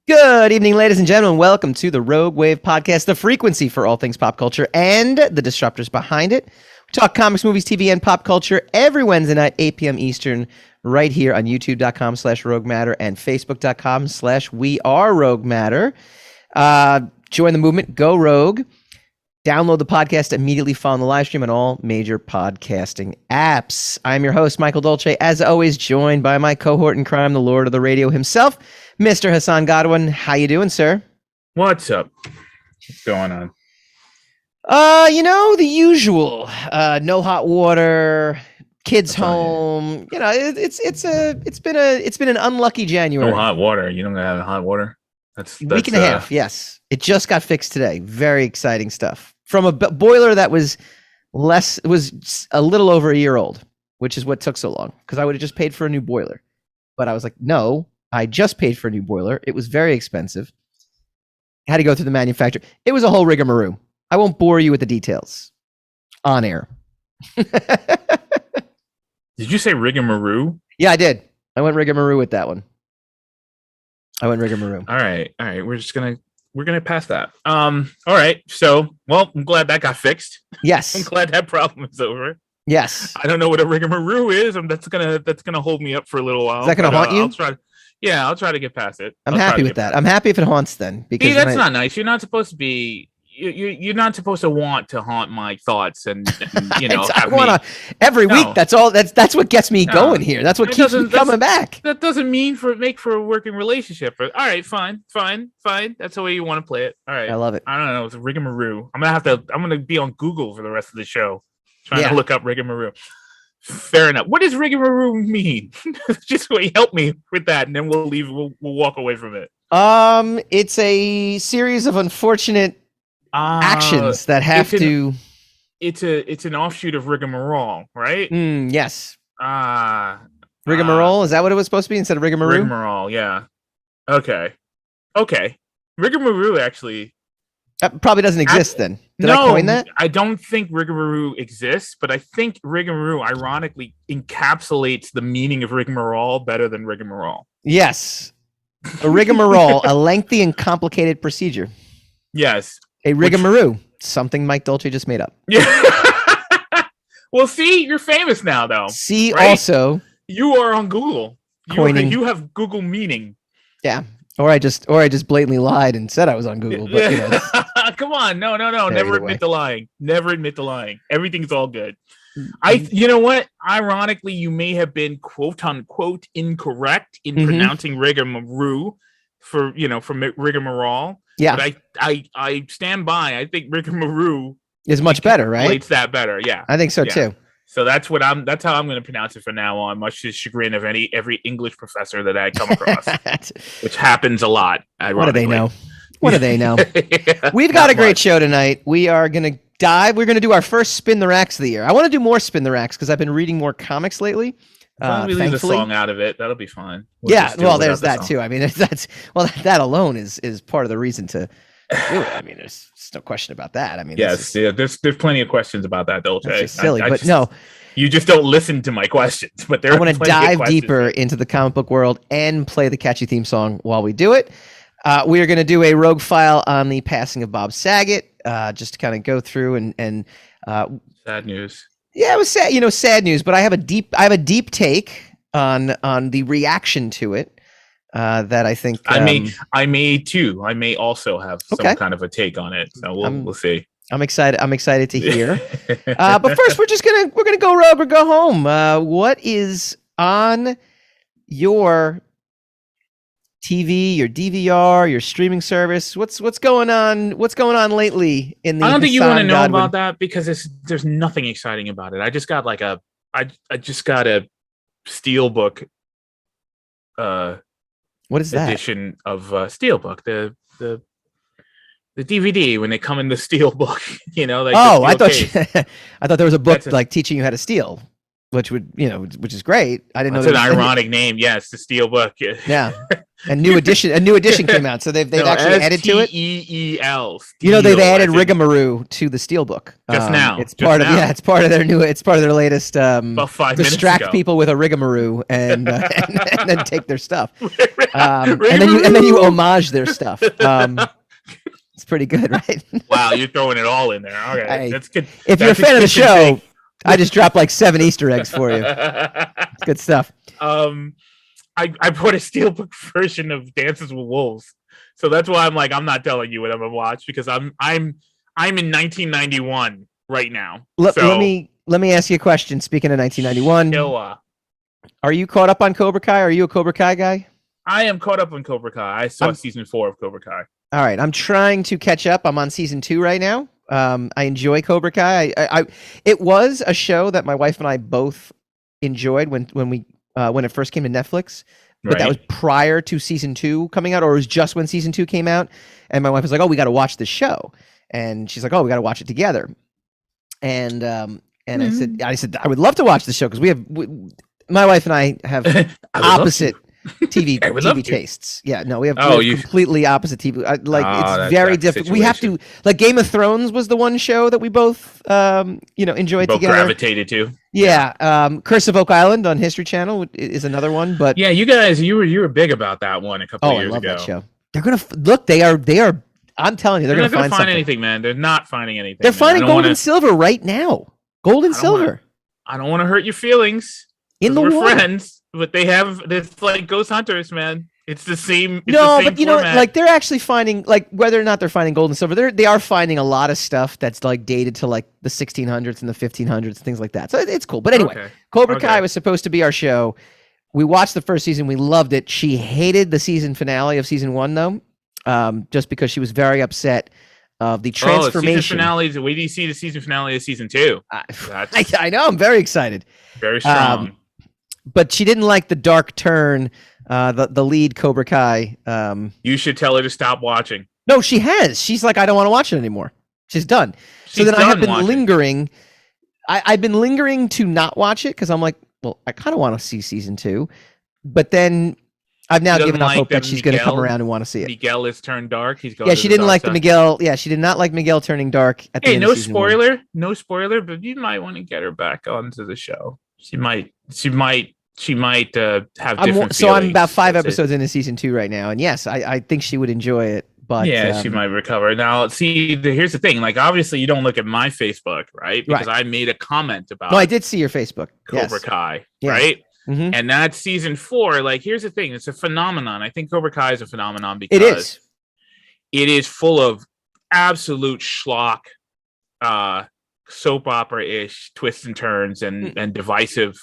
Good evening, ladies and gentlemen. Welcome to the Rogue Wave Podcast, the frequency for all things pop culture and the disruptors behind it. We talk comics, movies, TV, and pop culture every Wednesday night, 8 p.m. Eastern, right here on youtube.com/Rogue Matter and facebook.com/WeAreRogueMatter. Join the movement, go rogue. Download the podcast immediately following the live stream on all major podcasting apps. I'm your host, Michael Dolce, as always, joined by my cohort in crime, the Lord of the Radio himself, Mr. Hassan Godwin. How you doing, sir? What's up? What's going on? The usual. No hot water, kids home. You know, it's been an unlucky January. No hot water. You don't have hot water? That's week and a half, yes. It just got fixed today. Very exciting stuff. From a boiler that was a little over a year old, which is what took so long, because I would have just paid for a new boiler. But I was like, no, I just paid for a new boiler. It was very expensive. I had to go through the manufacturer. It was a whole rigmarole. I won't bore you with the details on air. Did you say rigmarole? Yeah, I did. I went rigmarole with that one. All right. We're gonna pass that. All right. So, well, I'm glad that got fixed. Yes. I'm glad that problem is over. Yes. I don't know what a rigmarole is. That's gonna hold me up for a little while. Is that gonna haunt you? I'll try to get past it. I'm happy with that. I'm happy if it haunts then. Because that's not nice. You're not supposed to be. You're not supposed to want to haunt my thoughts and every week. That's all. That's what gets me going here. That's what keeps me coming back. That doesn't make for a working relationship. But all right, fine. That's the way you want to play it. All right, I love it. I don't know. It's a rigmarole. I'm gonna be on Google for the rest of the show, trying to look up rigmarole. Fair enough. What does rigmarole mean? Just help me with that, and then we'll leave. We'll walk away from it. It's a series of unfortunate actions that have to. It's an offshoot of rigmarole, right? Yes. Rigmarole, is that what it was supposed to be instead of rigmarole? Rigmarole, yeah. Okay. Rigmarole actually probably doesn't exist then. Did I coin that? I don't think rigmarole exists, but I think rigmarole ironically encapsulates the meaning of rigmarole better than rigmarole. Yes. A rigmarole, a lengthy and complicated procedure. Yes. A rigmarole, something Mike Dolce just made up. Yeah. Well, see, you're famous now, though. See, right? Also, you are on Google. You have Google meaning. Yeah. Or I just blatantly lied and said I was on Google. But, come on, no. Never admit to lying. Never admit to lying. Everything's all good. You know what? Ironically, you may have been quote unquote incorrect in pronouncing rigmarole for rigmarole. Yeah, but I stand by. I think rigmarole is much better, right? It's that better. Yeah, I think so too. So that's how I'm going to pronounce it from now on, much to the chagrin of every English professor that I come across, which happens a lot. What do they know? Yeah, we've got a great show tonight. We are going to dive. We're going to do our first Spin the Racks of the year. I want to do more Spin the Racks because I've been reading more comics lately. We leave the song out of it. That'll be fine. There's that too. I mean, that alone is part of the reason to do it. I mean, there's no question about that. I mean, yes, there's plenty of questions about that, Dolce. It's silly, but no, you just don't listen to my questions. But I want to dive deeper into the comic book world and play the catchy theme song while we do it. We are going to do a rogue file on the passing of Bob Saget, just to kind of go through and sad news. Yeah, it was sad, sad news, but I have a deep take on the reaction to it that I think I may too. I may also have some kind of a take on it. So we'll see. I'm excited to hear. But first, we're gonna go rogue or go home. What is on your TV, your DVR, your streaming service? What's going on? What's going on lately in the? I don't think you want to know about that because there's nothing exciting about it. I just got a Steelbook. What is that? Edition of Steelbook, the DVD when they come in the Steelbook. I thought there was a book like teaching you how to steal. which is great. I didn't know that's an ironic name. Yes, the Steelbook. Yeah. A new edition came out, so they've actually added to it. Steel, they've added rigmarole to the Steelbook. Just now, it's part of their latest. About 5 minutes distract ago. people with a rigmarole and then take their stuff. And then you homage their stuff. It's pretty good, right? Wow, you're throwing it all in there. Okay, that's good. If you're a fan of the show, I just dropped like 7 Easter eggs for you. It's good stuff. I bought a Steelbook version of Dances with Wolves, so that's why I'm not telling you what I'm gonna watch, because I'm in 1991 right now. Let me ask you a question. Speaking of 1991, are you caught up on Cobra Kai? Are you a Cobra Kai guy? I am caught up on Cobra Kai. I saw season 4 of Cobra Kai. All right, I'm trying to catch up. I'm on season 2 right now. I enjoy Cobra Kai. It was a show that my wife and I both enjoyed when it first came to Netflix, but that was prior to season 2 coming out, or it was just when season 2 came out. And my wife was like, "Oh, we got to watch this show," and she's like, "Oh, we got to watch it together." And I said I would love to watch the show because my wife and I have opposite TV tastes. Yeah, no, we have completely opposite TV. It's very different. We have to Game of Thrones was the one show that we both enjoyed both together. Gravitated to. Yeah, Curse of Oak Island on History Channel is another one. But yeah, you guys, you were big about that one a couple of years ago. I love that show. They're gonna look. They are. I'm telling you, they're gonna find something. Anything, man. They're not finding anything. They're finding gold and silver right now. Gold and silver. I don't want to hurt your feelings. We're friends, but it's like Ghost Hunters, man. It's the same. But they're actually finding, whether or not they're finding gold and silver, they are finding a lot of stuff that's dated to the 1600s and the 1500s, things like that. So it's cool. But anyway, Cobra Kai was supposed to be our show. We watched the first season. We loved it. She hated the season finale of season 1, though, just because she was very upset of the transformation. Season finales. Wait do you see the season finale of season 2? I know. I'm very excited. Very strong. But she didn't like the dark turn. The lead Cobra Kai. You should tell her to stop watching. No, she has. She's like, I don't want to watch it anymore. She's done. I have been lingering. I've been lingering to not watch it because I'm like, well, I kind of want to see season 2, but then I've now given up hope that she's going to come around and want to see it. Miguel is turned dark. He's going. Yeah, she didn't like the Miguel. Yeah, she did not like Miguel turning dark. At the end no of season spoiler, 1. no spoiler, but you might want to get her back onto the show. She might have different. So I'm about 5 episodes into season 2 right now, and yes, I think she would enjoy it. But yeah, she might recover. Now, see, here's the thing. Obviously, you don't look at my Facebook, right? Because I made a comment about. No, I did see your Facebook. Cobra Kai, right? Mm-hmm. And that's season 4. Here's the thing. It's a phenomenon. I think Cobra Kai is a phenomenon because it is full of absolute schlock, soap opera-ish twists and turns and divisive.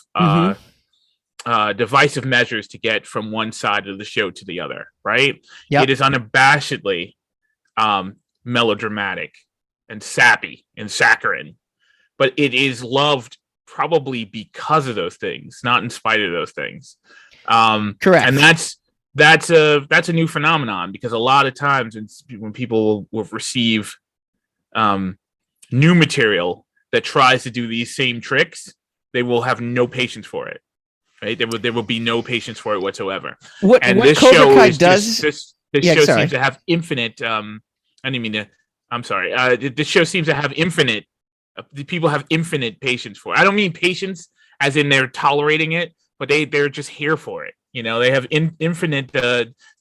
Divisive measures to get from one side of the show to the other, right? Yep. It is unabashedly melodramatic and sappy and saccharine, but it is loved probably because of those things, not in spite of those things. Correct. And that's a new phenomenon because a lot of times when people will receive new material that tries to do these same tricks, they will have no patience for it. Right, there will be no patience for it whatsoever. This show seems to have infinite. I'm sorry. This show seems to have infinite. People have infinite patience for it. I don't mean patience as in they're tolerating it, but they're just here for it. They have infinite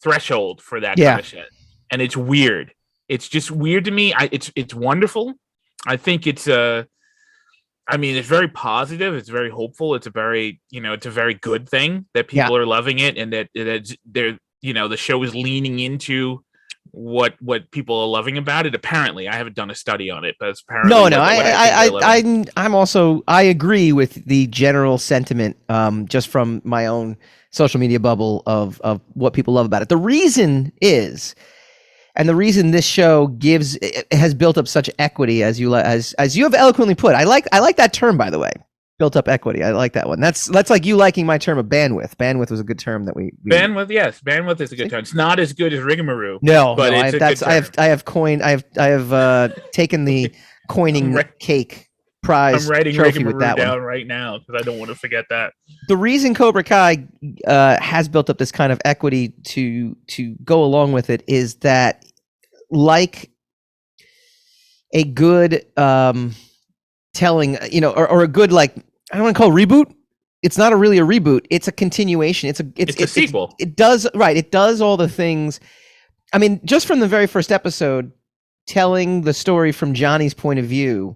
threshold for that kind of shit, and it's weird. It's just weird to me. It's wonderful. I think it's it's very positive. It's very hopeful. It's a very, it's a very good thing that people are loving it, and that they're, the show is leaning into what people are loving about it. Apparently, I haven't done a study on it, but it's apparently I agree with the general sentiment, just from my own social media bubble of what people love about it. The reason is. And the reason this show has built up such equity, as you have eloquently put, I like that term, by the way, built up equity. I like that one. That's like you liking my term of bandwidth. Bandwidth was a good term that we bandwidth. Yes, bandwidth is a good term. It's not as good as rigmarole. But I have taken the coining cake prize I'm writing trophy with that down one right now because I don't want to forget that. The reason Cobra Kai has built up this kind of equity to go along with it is that, like a good telling, or a good, like, I don't want to call it reboot. It's not really a reboot. It's a continuation. It's a sequel. It does all the things. I mean, just from the very first episode, telling the story from Johnny's point of view,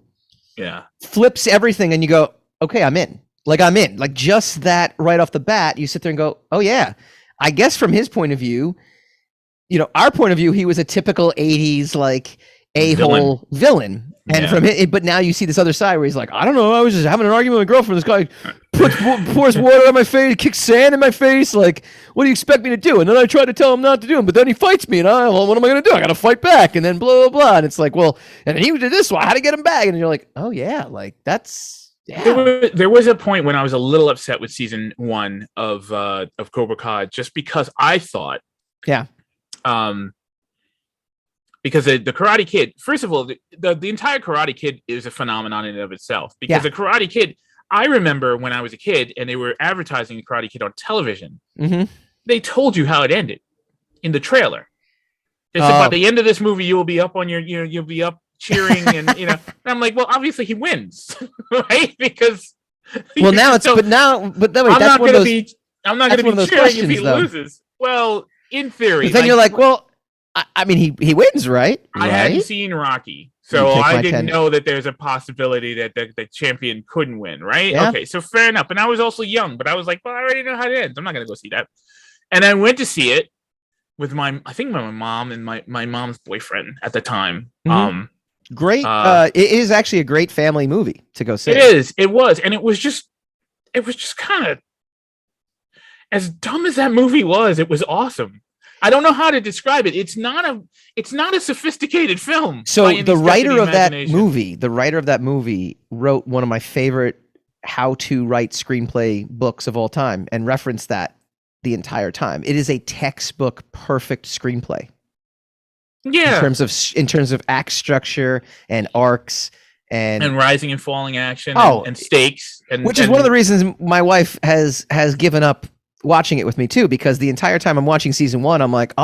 flips everything, and you go, okay, I'm in. Like just that right off the bat, you sit there and go, oh yeah, I guess from his point of view, our point of view, he was a typical 80s, like, a-hole villain. And from it, but now you see this other side where he's like, I don't know, I was just having an argument with my girlfriend. This guy pours water on my face, kicks sand in my face. Like, what do you expect me to do? And then I try to tell him not to do it, but then he fights me, and what am I going to do? I got to fight back, and then blah, blah, blah. And it's like, well, and he did this, well, how to get him back? And you're like, oh yeah, like that's, yeah. There was a point when I was a little upset with season 1 of Cobra Kai, just because I thought, because the Karate Kid, first of all, the entire Karate Kid is a phenomenon in and of itself. Because the Karate Kid, I remember when I was a kid and they were advertising the Karate Kid on television, they told you how it ended in the trailer. They said, by the end of this movie, you'll be up on you'll be up cheering, and and I'm like, well, obviously he wins, right? Because now it's I'm not going to be cheering if he loses. Well, in theory, but then you're like, well, I mean, he wins, right? I hadn't seen Rocky, so I didn't know that there's a possibility that the champion couldn't win, right? Yeah. Okay, so fair enough. And I was also young, but I was like, well, I already know how it ends. I'm not going to go see that. And I went to see it with my mom and my mom's boyfriend at the time. Great. It is actually a great family movie to go see. It was. And it was just kind of, as dumb as that movie was, it was awesome. I don't know how to describe it. It's not a sophisticated film. So the writer of that movie wrote one of my favorite how to write screenplay books of all time and referenced that the entire time. It is a textbook perfect screenplay. Yeah. In terms of act structure and arcs and rising and falling action and stakes, which is one of the reasons my wife has given up watching it with me too, because the entire time I'm watching season 1, I'm like,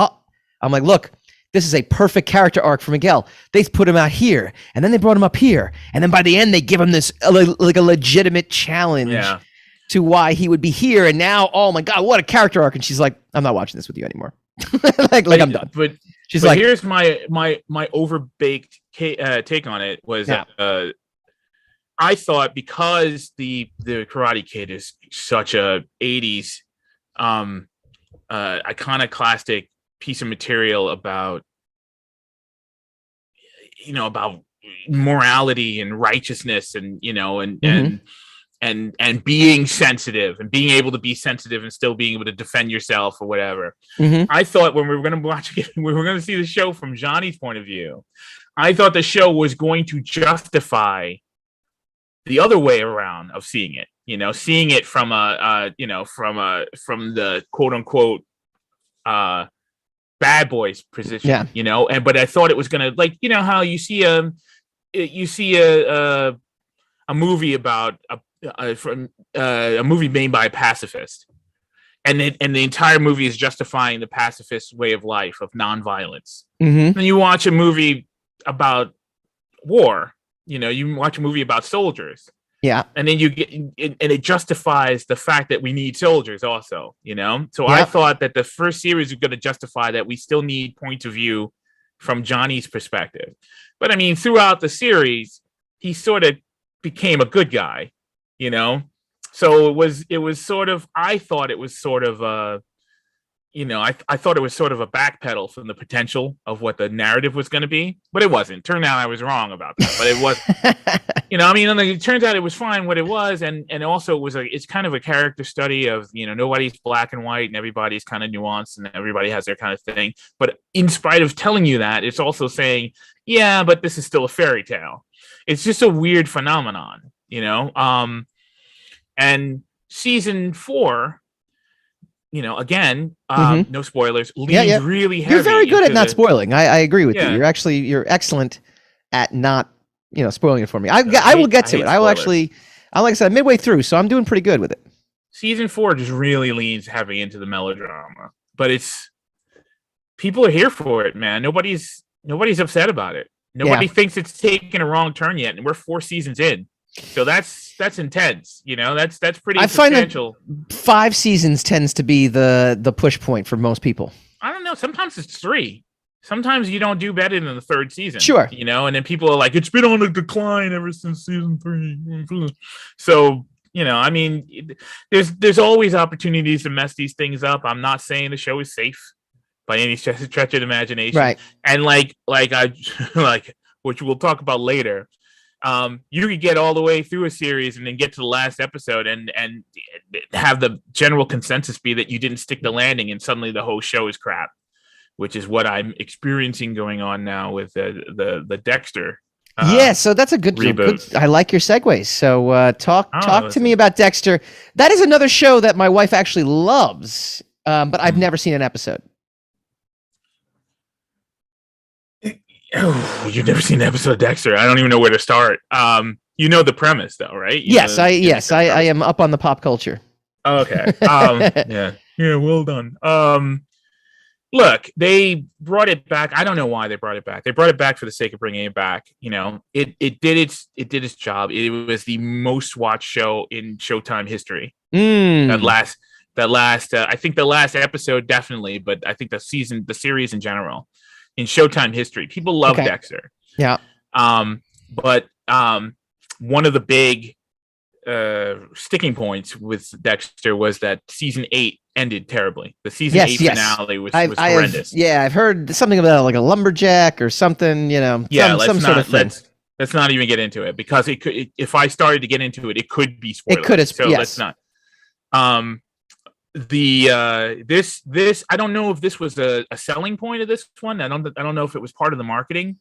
look, this is a perfect character arc for Miguel. They put him out here, and then they brought him up here, and then by the end they give him this like a legitimate challenge to why he would be here. And now, oh my God, what a character arc! And she's like, I'm not watching this with you anymore. like I'm done. But she's like, here's my overbaked take on it was I thought, because the Karate Kid is such a 80s iconoclastic piece of material about morality and righteousness and and being sensitive and being able to be sensitive and still being able to defend yourself or whatever. I thought when we were going to watch it, we were going to see the show from Johnny's point of view. I thought the show was going to justify the other way around of seeing it. Seeing it from from the quote unquote bad boys position, but I thought it was gonna, like, how you see a movie about a movie made by a pacifist, and the entire movie is justifying the pacifist way of life of nonviolence. Then you watch a movie about war, you watch a movie about soldiers. Yeah. And then you get, and it justifies the fact that we need soldiers also, So I thought that the first series was going to justify that we still need points of view from Johnny's perspective. But I mean, throughout the series, he sort of became a good guy, So it was sort of, I thought it was sort of I thought it was sort of a backpedal from the potential of what the narrative was going to be, but it wasn't. Turned out I was wrong about that, but it was, it turns out it was fine what it was. And also it was it's kind of a character study of, nobody's black and white and everybody's kind of nuanced and everybody has their kind of thing. But in spite of telling you that, it's also saying, yeah, but this is still a fairy tale. It's just a weird phenomenon, and season 4, again, no spoilers. Leans really heavy. You're very good at not spoiling. I agree with you. You're excellent at not spoiling it for me. I will get to it. I will actually. Like I said, midway through, so I'm doing pretty good with it. Season 4 just really leans heavy into the melodrama, but people are here for it, man. Nobody's upset about it. Nobody thinks it's taken a wrong turn yet, and we're 4 seasons in. So that's intense. That's pretty substantial. Find that 5 seasons tends to be the push point for most people. I don't know. Sometimes it's 3. Sometimes you don't do better than the 3rd season. Sure. And then people are like, it's been on a decline ever since season 3. So, there's always opportunities to mess these things up. I'm not saying the show is safe by any stretch of the imagination. Right. And which we'll talk about later. You could get all the way through a series and then get to the last episode and have the general consensus be that you didn't stick the landing and suddenly the whole show is crap, which is what I'm experiencing going on now with the Dexter. So that's a good reboot. I like your segues. So talk to me about Dexter. That is another show that my wife actually loves, but I've never seen an episode. Oh, you've never seen an episode of Dexter? I don't even know where to start. You know the premise, though, right? I am up on the pop culture. Okay. Yeah. Well done. Look, they brought it back. I don't know why they brought it back. They brought it back for the sake of bringing it back. It did its job. It was the most watched show in Showtime history. That last. I think the last episode definitely, but I think the series in general, in Showtime history, people love Dexter. Yeah. But one of the big sticking points with Dexter was that season 8 ended terribly. The season 8 finale was horrendous. I've heard something about like a lumberjack or something, some sort of thing. Let's not even get into it because it could. If I started to get into it, it could be spoilers. It could have. So let's not. This I don't know if this was a selling point of this one. I don't know if it was part of the marketing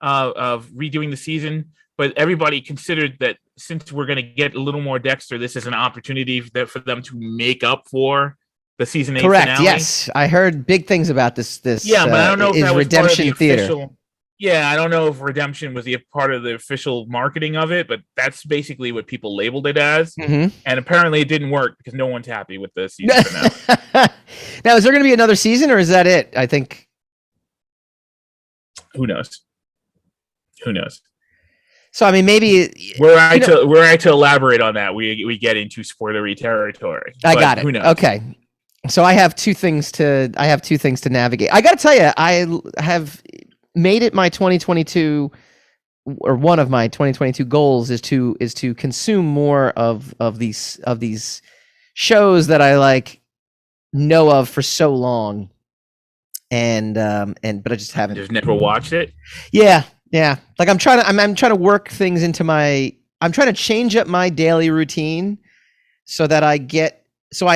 of redoing the season, but everybody considered that since we're going to get a little more Dexter, this is an opportunity for them to make up for the season 8 Correct. finale. Yes, I heard big things about this. But I don't know if that was Redemption part of the Theater. Official, I don't know if Redemption was a part of the official marketing of it, but that's basically what people labeled it as. Mm-hmm. And apparently it didn't work because no one's happy with the season finale. Now, is there going to be another season, or is that it? I think. Who knows? So I mean, maybe were I to elaborate on that, we get into spoilery territory. I got it. Who knows? Okay. So I have two things to navigate. I got to tell you, I have made it my 2022, or one of my 2022 goals is to consume more of these shows that I know of for so long, but I just haven't. Just never watched it. Yeah. Like I'm trying to work things into I'm trying to change up my daily routine so that I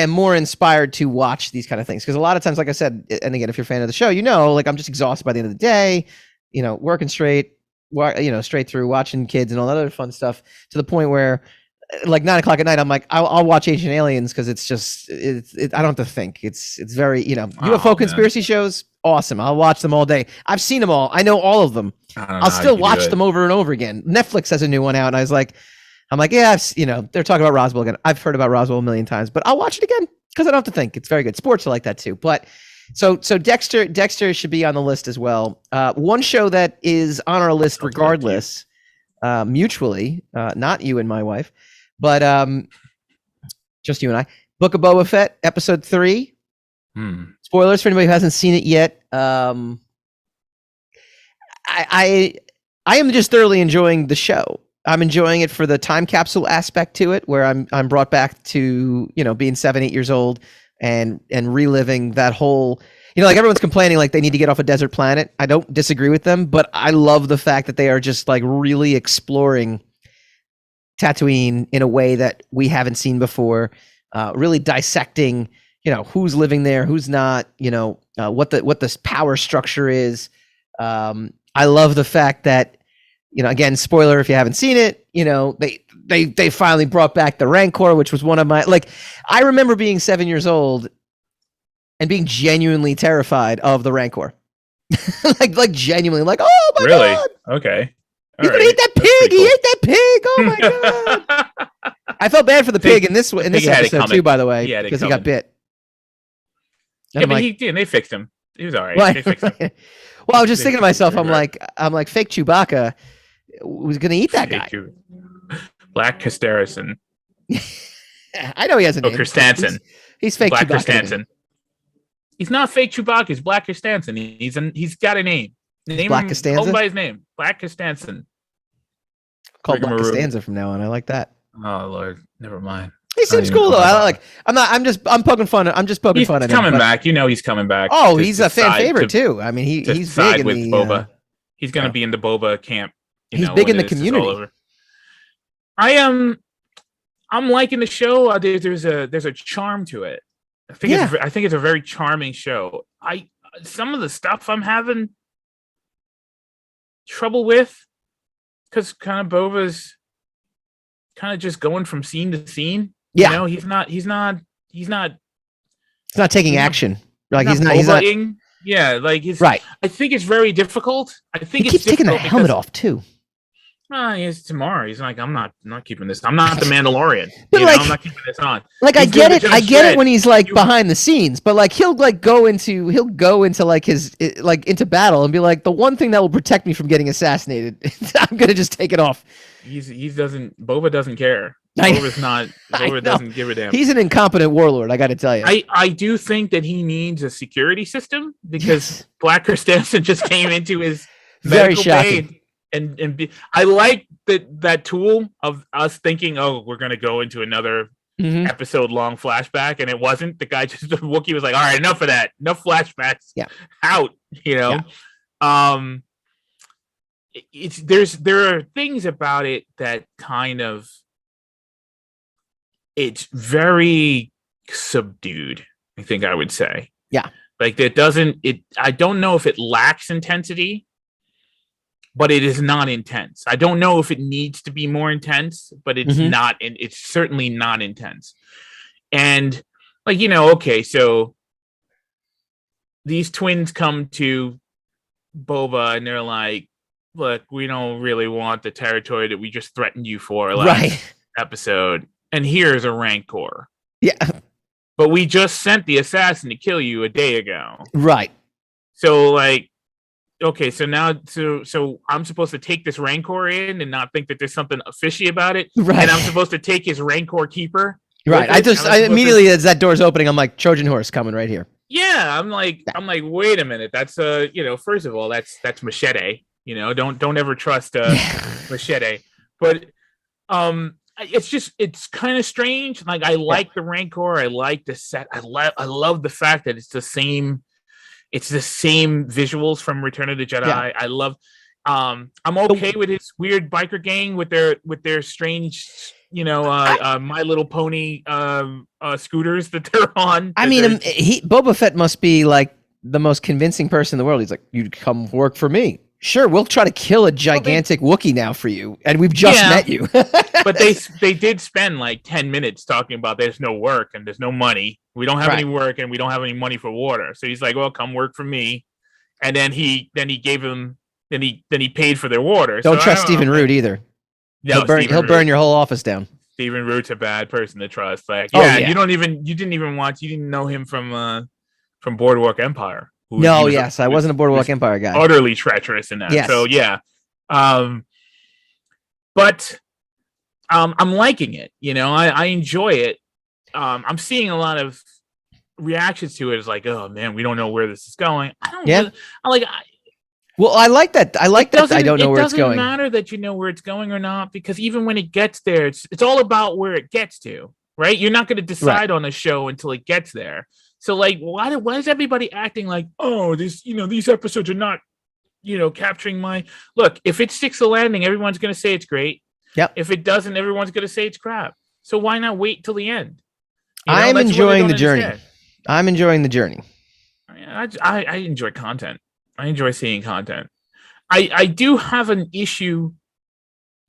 am more inspired to watch these kind of things. Because a lot of times, like I said, and again, if you're a fan of the show, I'm just exhausted by the end of the day, working straight through, watching kids and all that other fun stuff, to the point where like 9 o'clock at night, I'm like, I'll watch Ancient Aliens because it's just, I don't have to think. It's very, UFO conspiracy shows, awesome. I'll watch them all day. I've seen them all. I know all of them. I'll still watch them over and over again. Netflix has a new one out, and I'm like, yeah, they're talking about Roswell again. I've heard about Roswell a million times, but I'll watch it again because I don't have to think. It's very good. Sports are like that too. But so Dexter should be on the list as well. One show that is on our list regardless, mutually, not you and my wife, but just you and I. Book of Boba Fett, episode 3. Spoilers for anybody who hasn't seen it yet. I am just thoroughly enjoying the show. I'm enjoying it for the time capsule aspect to it, where I'm brought back to being 7-8 years old and reliving that whole. Like everyone's complaining like they need to get off a desert planet. I don't disagree with them, but I love the fact that they are just like really exploring Tatooine in a way that we haven't seen before. Really dissecting, who's living there, who's not, what the power structure is. I love the fact that, again, spoiler if you haven't seen it, they finally brought back the Rancor, which was one of my, I remember being 7 years old and being genuinely terrified of the Rancor. like genuinely, oh my really? God. Okay. He's gonna eat that pig. He ate that pig. Oh my god! I felt bad for the pig in this episode too, by the way, because he got bit. Yeah, but they fixed him. He was all right. They fixed him. Well, I was just thinking to myself, I'm like, fake Chewbacca was gonna eat that guy. Black Costanza. I know he has a name. Costanza. He's fake Black Chewbacca. Costanza. He's not fake Chewbacca. He's Black Costanza. He's got a name. Black Costanza. Called by his name. Black Costanza. Called Black Costanza from now on. I like that. Oh Lord, never mind. He seems cool though. I'm poking fun. I'm just poking fun at him. He's coming back. You know he's coming back. Oh, he's a fan favorite too. I mean, he's big in with Boba. He's going to be in the Boba camp. He's big in the community. I'm liking the show. There's a charm to it. I think it's a very charming show. Some of the stuff I'm having trouble with, because kind of Boba's kind of just going from scene to scene. Yeah, you know, he's not taking action. Like he's not. Yeah, like he's right. I think it's very difficult. I think he keeps taking the helmet off too. He's tomorrow. He's like, I'm not keeping this. I'm not the Mandalorian. But I'm not keeping this on. Like I get it when he's like behind the scenes, but like he'll go into like his into battle and be like, the one thing that will protect me from getting assassinated, I'm gonna just take it off. Boba doesn't care. Boba doesn't give a damn. He's an incompetent warlord, I got to tell you. I do think that he needs a security system because Black Costanza just came into his very shocking. I like that tool of us thinking, oh, we're gonna go into another episode long flashback, and it wasn't. The guy just the Wookiee was like, all right, enough of that, enough flashbacks. Yeah, out. You know, yeah. There are things about it that kind of it's very subdued. I think I would say, yeah, like it doesn't. I don't know if it lacks intensity. But it is not intense. I don't know if it needs to be more intense, but it's not, and it's certainly not intense. And like, okay, so these twins come to Boba and they're like, look, we don't really want the territory that we just threatened you for last episode. And here's a Rancor. Yeah. But we just sent the assassin to kill you a day ago. Right. So like, okay, so now, so I'm supposed to take this Rancor in and not think that there's something fishy about it, right? And I'm supposed to take his Rancor keeper, right? I immediately as that door's opening, I'm like, Trojan horse coming right here. Yeah, I'm like, wait a minute, that's first of all, that's Machete, don't ever trust Machete, but it's kind of strange. Like I like the Rancor, I like the set, I love the fact that it's the same visuals from Return of the Jedi. Yeah. I love. I'm okay with his weird biker gang with their strange, My Little Pony scooters that they're on. I mean, Boba Fett must be like the most convincing person in the world. He's like, "You come work for me." Sure, we'll try to kill a gigantic Wookiee now for you, and we've just met you. But they did spend like 10 minutes talking about there's no work and there's no money. We don't have any work and we don't have any money for water. So he's like, "Well, come work for me." And then he gave him then he paid for their water. Don't trust Stephen Root either. No, he'll burn your whole office down. Stephen Root's a bad person to trust. Like, you didn't know him from Boardwalk Empire. I wasn't a Boardwalk Empire guy. Utterly treacherous in that. Yes. So yeah. But I'm liking it. I enjoy it. I'm seeing a lot of reactions to it. It's like, oh man, we don't know where this is going. I don't. Yeah. Well, I like that. I like that. I don't know where it's going. It doesn't matter that you know where it's going or not, because even when it gets there, it's all about where it gets to, right? You're not going to decide on a show until it gets there. So, like, why is everybody acting like, oh, these episodes are not, capturing my look? If it sticks the landing, everyone's going to say it's great. Yep. If it doesn't, everyone's going to say it's crap. So why not wait till the end? I'm enjoying the journey. I'm enjoying the journey. I enjoy content. I enjoy seeing content. I do have an issue.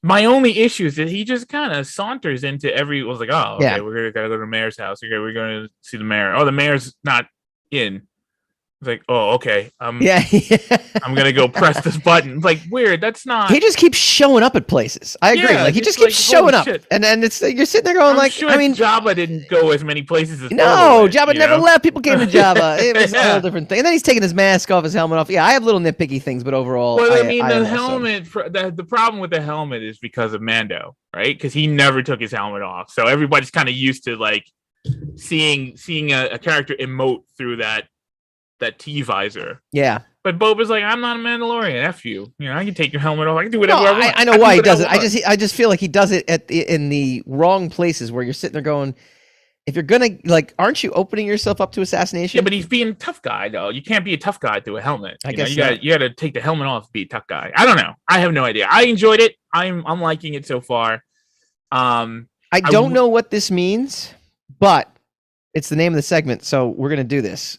My only issue is that he just kind of saunters into was like, oh, okay, we're going to go to the mayor's house. Okay, we're going to see the mayor. Oh, the mayor's not in. It's like, oh, okay. Yeah. I'm gonna go press this button. It's like weird. That's not. He just keeps showing up at places. I agree. Yeah, Like he it's just keeps like, showing holy up, shit. and then it's you're sitting there going I'm sure I mean, Jabba didn't go as many places as Boba no, went, Jabba you never know? left. People came to Jabba. It was a Yeah. whole different thing. And then he's taking his mask off, his helmet off. Yeah, I have little nitpicky things, but overall, Well, I mean, I the am also- helmet. The problem with the helmet is because of Mando, right? Because he never took his helmet off, so everybody's kind of used to like seeing a character emote through that T visor. Yeah. But Boba's like, I'm not a Mandalorian. F you. You know, I can take your helmet off. I can do whatever I want. I know why he does it. I just feel like he does it in the wrong places where you're sitting there going, if you're gonna like, aren't you opening yourself up to assassination? Yeah, but he's being a tough guy though. You can't be a tough guy through a helmet. I guess you got to take the helmet off to be a tough guy. I don't know. I have no idea. I enjoyed it. I'm liking it so far. I don't know what this means, but it's the name of the segment, so we're gonna do this.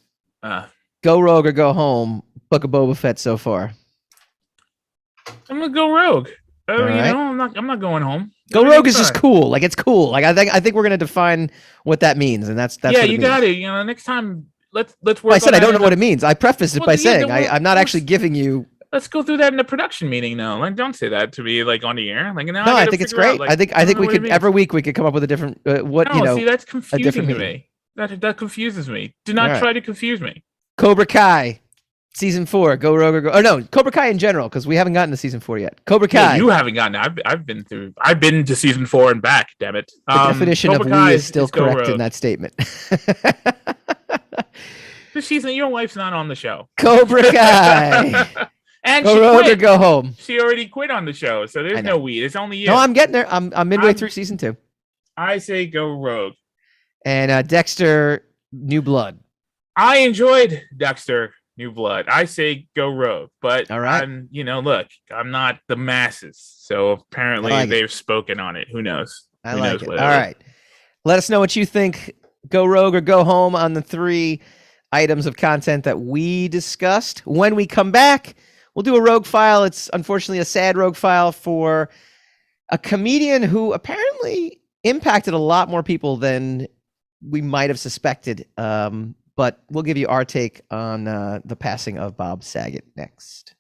Go Rogue or go home. Book of Boba Fett so far. I'm gonna go Rogue. Right. I'm not going home. Go Rogue is just cool. Like it's cool. Like I think we're gonna define what that means, and that's yeah. What You got it. You know, next time let's work. Well, I said I don't know what it means. I prefaced it by saying I'm not actually giving you. Let's go through that in the production meeting now. Like, don't say that to me like on the air. Like, no, I think it's great. I think we could every week we could come up with a different see, that's confusing to me. That confuses me. Do not try to confuse me. Cobra Kai, season 4. Go Rogue or go. Oh no, Cobra Kai in general because we haven't gotten to season 4 yet. Cobra Kai. Yeah, you haven't gotten. I've been to season 4 and back. Damn it. The definition Cobra of we is still correct in that statement. This season, your wife's not on the show. Cobra Kai. And go she Rogue quit. or go home. She already quit on the show, so there's no we. It's only you. No, I'm getting there. I'm midway through season 2. I say go Rogue. And Dexter, New Blood. I enjoyed Dexter, New Blood. I say go Rogue, but all right. Look, I'm not the masses, so apparently they've spoken on it. Who knows? I like it. All right. Let us know what you think. Go Rogue or go home on the 3 items of content that we discussed. When we come back, we'll do a Rogue file. It's unfortunately a sad Rogue file for a comedian who apparently impacted a lot more people than we might have suspected. But we'll give you our take on the passing of Bob Saget next.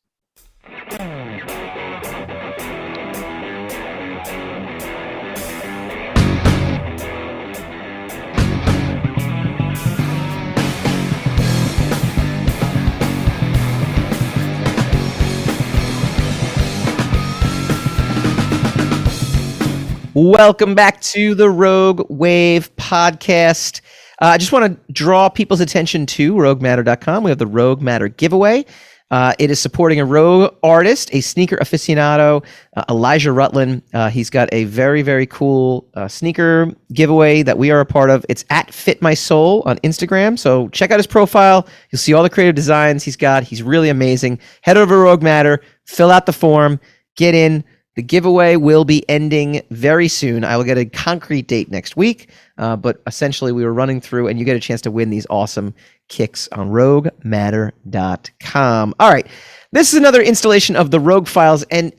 Welcome back to the Rogue Wave podcast. I just want to draw people's attention to roguematter.com. We have the Rogue Matter giveaway. It is supporting a Rogue artist, a sneaker aficionado, Elijah Rutland. He's got a very, very cool sneaker giveaway that we are a part of. It's at Fit My Soul on Instagram. So check out his profile. You'll see all the creative designs he's got. He's really amazing. Head over to Rogue Matter, fill out the form, get in. The giveaway will be ending very soon. I will get a concrete date next week, but essentially we were running through and you get a chance to win these awesome kicks on roguematter.com. All right, this is another installation of the Rogue Files, and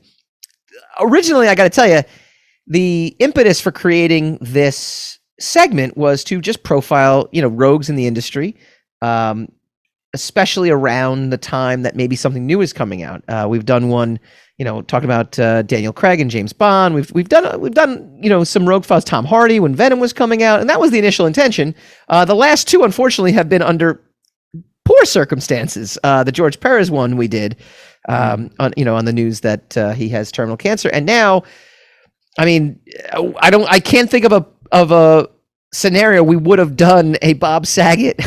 originally I got to tell you, the impetus for creating this segment was to just profile, rogues in the industry, especially around the time that maybe something new is coming out. We've done one, talking about Daniel Craig and James Bond. We've done some Rogue Files, Tom Hardy when Venom was coming out, and that was the initial intention. The last 2, unfortunately, have been under poor circumstances. The George Perez one we did on the news that he has terminal cancer, and now, I can't think of a scenario we would have done a Bob Saget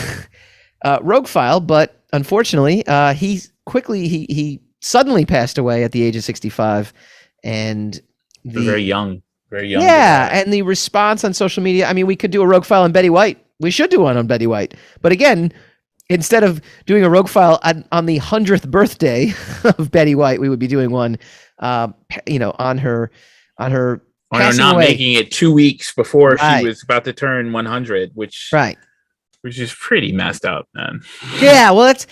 Rogue File, but unfortunately, he suddenly passed away at the age of 65, and very young. Yeah, and the response on social media. We could do a Rogue File on Betty White. We should do one on Betty White, but again, instead of doing a Rogue File on the 100th birthday of Betty White, we would be doing one, on her not making it 2 weeks before she was about to turn 100, which is pretty messed up, man. Yeah, well, that's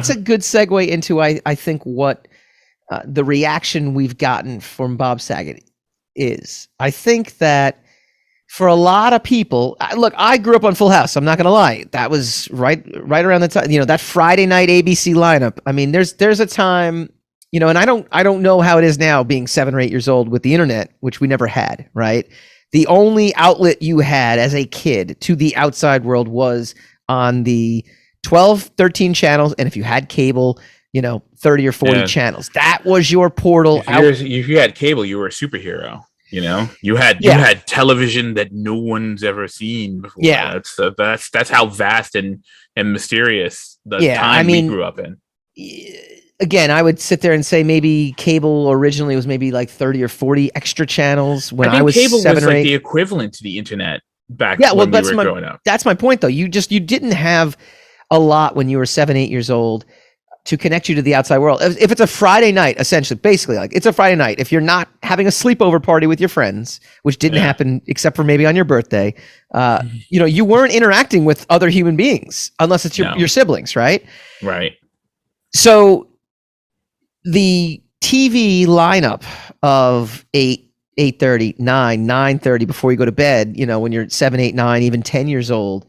a good segue into I think what the reaction we've gotten from Bob Saget is. I think that for a lot of people, look, I grew up on Full House. I'm not going to lie. That was right around the time, that Friday night ABC lineup. I mean, there's a time, and I don't know how it is now being 7 or 8 years old with the internet, which we never had, right? The only outlet you had as a kid to the outside world was on the 12, 13 channels. And if you had cable, 30 or 40 channels, that was your portal. If you had cable, you were a superhero. You had television that no one's ever seen before. Yeah, that's how vast and mysterious the time we grew up in. Again, I would sit there and say maybe cable originally was maybe like 30 or 40 extra channels when I was cable 7 was or 8. The equivalent to the internet back when we were growing up. That's my point, though. You didn't have a lot when you were 7, 8 years old to connect you to the outside world. If it's a Friday night, essentially, basically, like it's a Friday night. If you're not having a sleepover party with your friends, which didn't happen except for maybe on your birthday, you weren't interacting with other human beings unless it's your siblings, right? Right. So the TV lineup of 8, 8:30, 9, 9:30 before you go to bed, when you're 7, 8, 9, even 10 years old,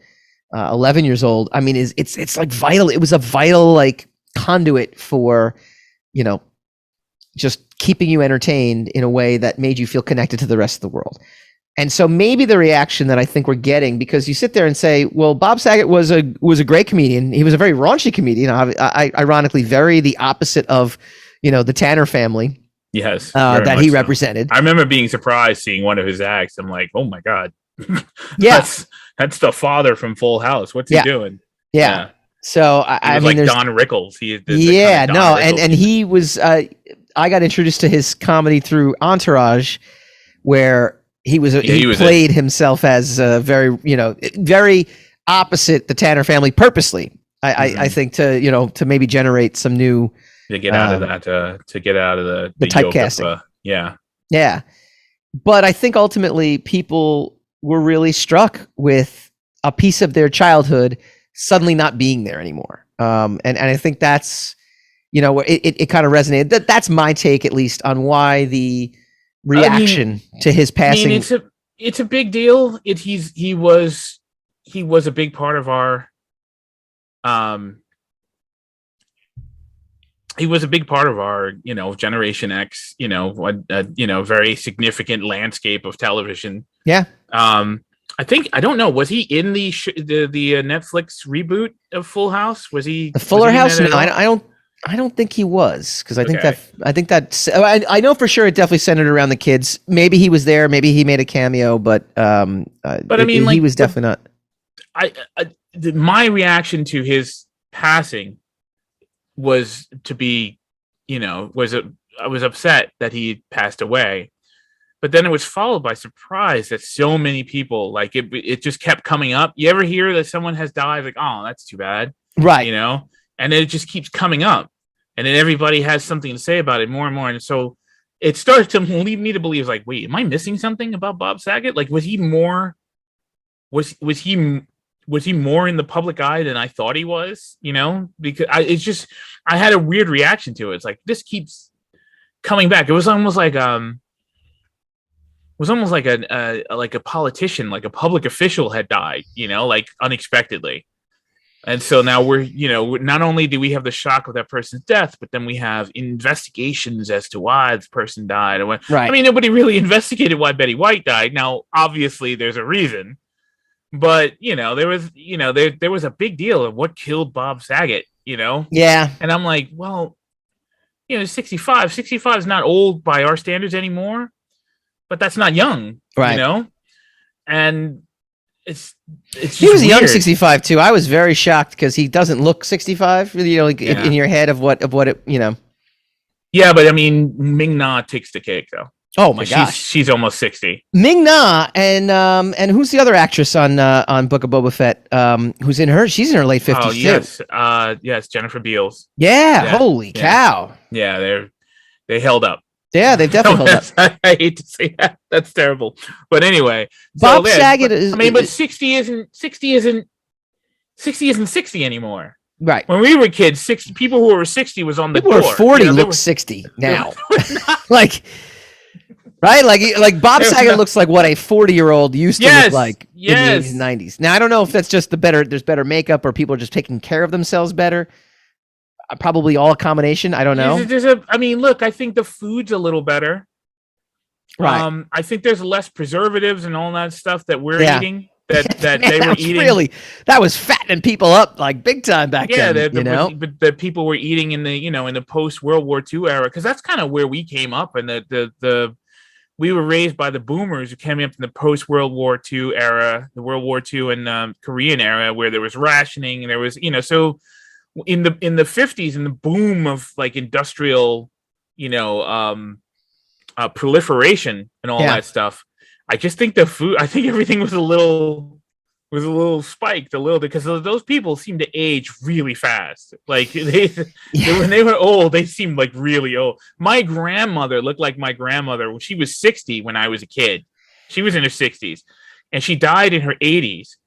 11 years old, I mean, it's like vital. It was a vital, like, conduit for just keeping you entertained in a way that made you feel connected to the rest of the world. And so maybe the reaction that I think we're getting, because you sit there and say, well, Bob Saget was a great comedian. He was a very raunchy comedian, ironically very the opposite of the Tanner family. Yes, that he represented. I remember being surprised seeing one of his acts. I'm like, oh my god. Yes. That's the father from Full House. What's he doing? Yeah. So I mean, like Don Rickles. And he was. I got introduced to his comedy through Entourage, where he played himself as very very opposite the Tanner family purposely. I think to maybe generate some new to get out of that to get out of the typecasting. Yeah. But I think ultimately people were really struck with a piece of their childhood suddenly not being there anymore. And I think that's, it kind of resonated. That's my take, at least, on why the reaction to his passing. It's a big deal. He was a big part of our, Generation X, very significant landscape of television. Yeah. I don't know. Was he in the Netflix reboot of Full House? Was he the Fuller House? No, I don't think he was, because I know for sure it definitely centered around the kids. Maybe he was there. Maybe he made a cameo, but he was definitely not. My reaction to his passing was to be, I was upset that he passed away. But then it was followed by surprise that so many people, like, it just kept coming up. You ever hear that someone has died? Like, oh, that's too bad. Right. And then it just keeps coming up. And then everybody has something to say about it more and more. And so it starts to lead me to believe, like, wait, am I missing something about Bob Saget? Like, was he more in the public eye than I thought he was? Because I had a weird reaction to it. It's like, this keeps coming back. It was almost like, a politician, like a public official had died, like unexpectedly. And so now we're, not only do we have the shock of that person's death, but then we have investigations as to why this person died. Right. I mean, nobody really investigated why Betty White died. Now, obviously there's a reason, but there was a big deal of what killed Bob Saget, Yeah. And I'm like, well, 65 is not old by our standards anymore. But that's not young, right? And it's he was a young 65 too. I was very shocked because he doesn't look 65. In your head of what it. Yeah, but I mean, Ming-Na takes the cake though. Oh my gosh, she's almost 60. Ming-Na and who's the other actress on Book of Boba Fett? Who's in her? She's in her late 50s too. Yes, Jennifer Beals. Yeah, holy cow. Yeah, they held up. Yeah, they've definitely held up. I hate to say that. That's terrible. But anyway, Bob Saget is. But 60 isn't 60 anymore. Right. When we were kids, people who were 60 was on the door. People who are 40 look 60 now. Like, Right? Like Bob Saget looks like what a 40-year-old used to look like in the 80s and 90s. Now, I don't know if that's just there's better makeup or people are just taking care of themselves better. Probably all a combination. I don't know. Look, I think the food's a little better. Right. I think there's less preservatives and all that stuff that we're eating. That Man, they were eating. Really, that was fattening people up like big time back then. That people were eating in the post World War II era, because that's kind of where we came up, and we were raised by the boomers who came up in the post World War II era, the World War II and Korean era, where there was rationing and there was so in the 50s, in the boom of like industrial proliferation and all that stuff. I just think everything was a little spiked a little bit, because those people seem to age really fast. Like when they were old, they seemed like really old. My grandmother looked like my grandmother when she was 60 when I was a kid. She was in her 60s, and she died in her 80s,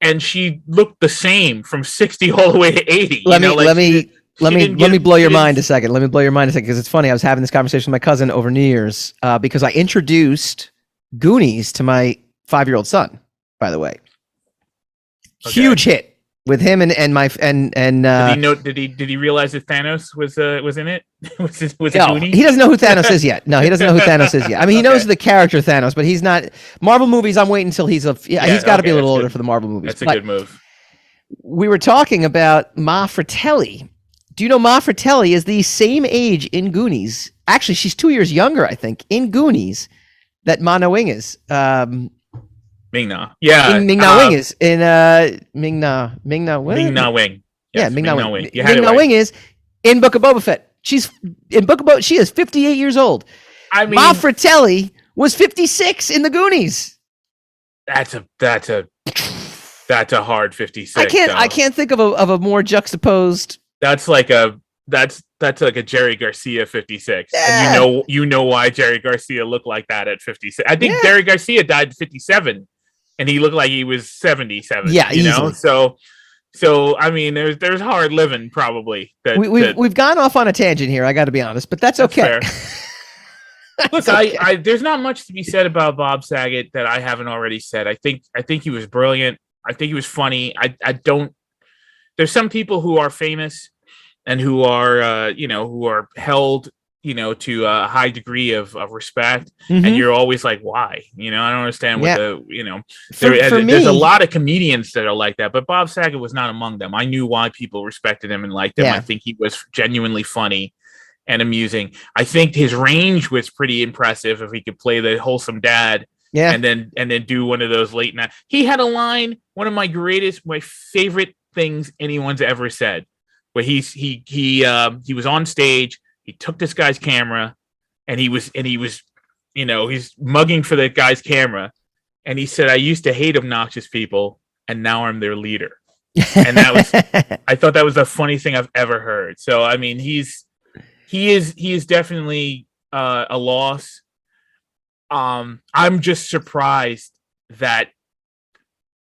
and she looked the same from 60 all the way to 80. Let me blow your mind a second. Let me blow your mind a second, because it's funny. I was having this conversation with my cousin over New Year's because I introduced Goonies to my 5-year-old son, by the way. Okay. Huge hit with him and did he realize that Thanos was in it? was He doesn't know who Thanos is yet. No, he doesn't know who Thanos is yet. I mean, he knows the character Thanos, but he's not Marvel movies. I'm waiting until he's got to be a little older for the Marvel movies. That's a good move. We were talking about Ma Fratelli. Do you know Ma Fratelli is the same age in Goonies? Actually, she's 2 years younger, I think, in Goonies that Ma Na Wing is. Ming-Na. Yeah. Ming-Na Wing is in Ming-Na what? Ming-Na Wing. Yes, Ming-Na Wing. Ming-Na Wing is in Book of Boba Fett. She's in Book of Boba. She is 58 years old. I mean, Ma Fratelli was 56 in the Goonies. That's a hard 56. I can't think of a more juxtaposed. That's like a Jerry Garcia 56. Yeah. And you know why Jerry Garcia looked like that at 56. I think Jerry Garcia died at 57 and he looked like he was 77. Yeah, you know? So I mean there's hard living probably. We've gone off on a tangent here, I gotta be honest, but that's okay. Look, okay. There's not much to be said about Bob Saget that I haven't already said. I think he was brilliant. I think he was funny. There's some people who are famous and who are held, to a high degree of respect. Mm-hmm. And you're always like, why? I don't understand what there's a lot of comedians that are like that, but Bob Saget was not among them. I knew why people respected him and liked him. Yeah. I think he was genuinely funny and amusing. I think his range was pretty impressive if he could play the wholesome dad. Yeah. And then do one of those late night. He had a line, one of my favorite things anyone's ever said, where he was on stage, he took this guy's camera and he's mugging for that guy's camera, and he said, "I used to hate obnoxious people and now I'm their leader." And I thought that was the funny thing I've ever heard. So I mean, he is definitely a loss. I'm just surprised that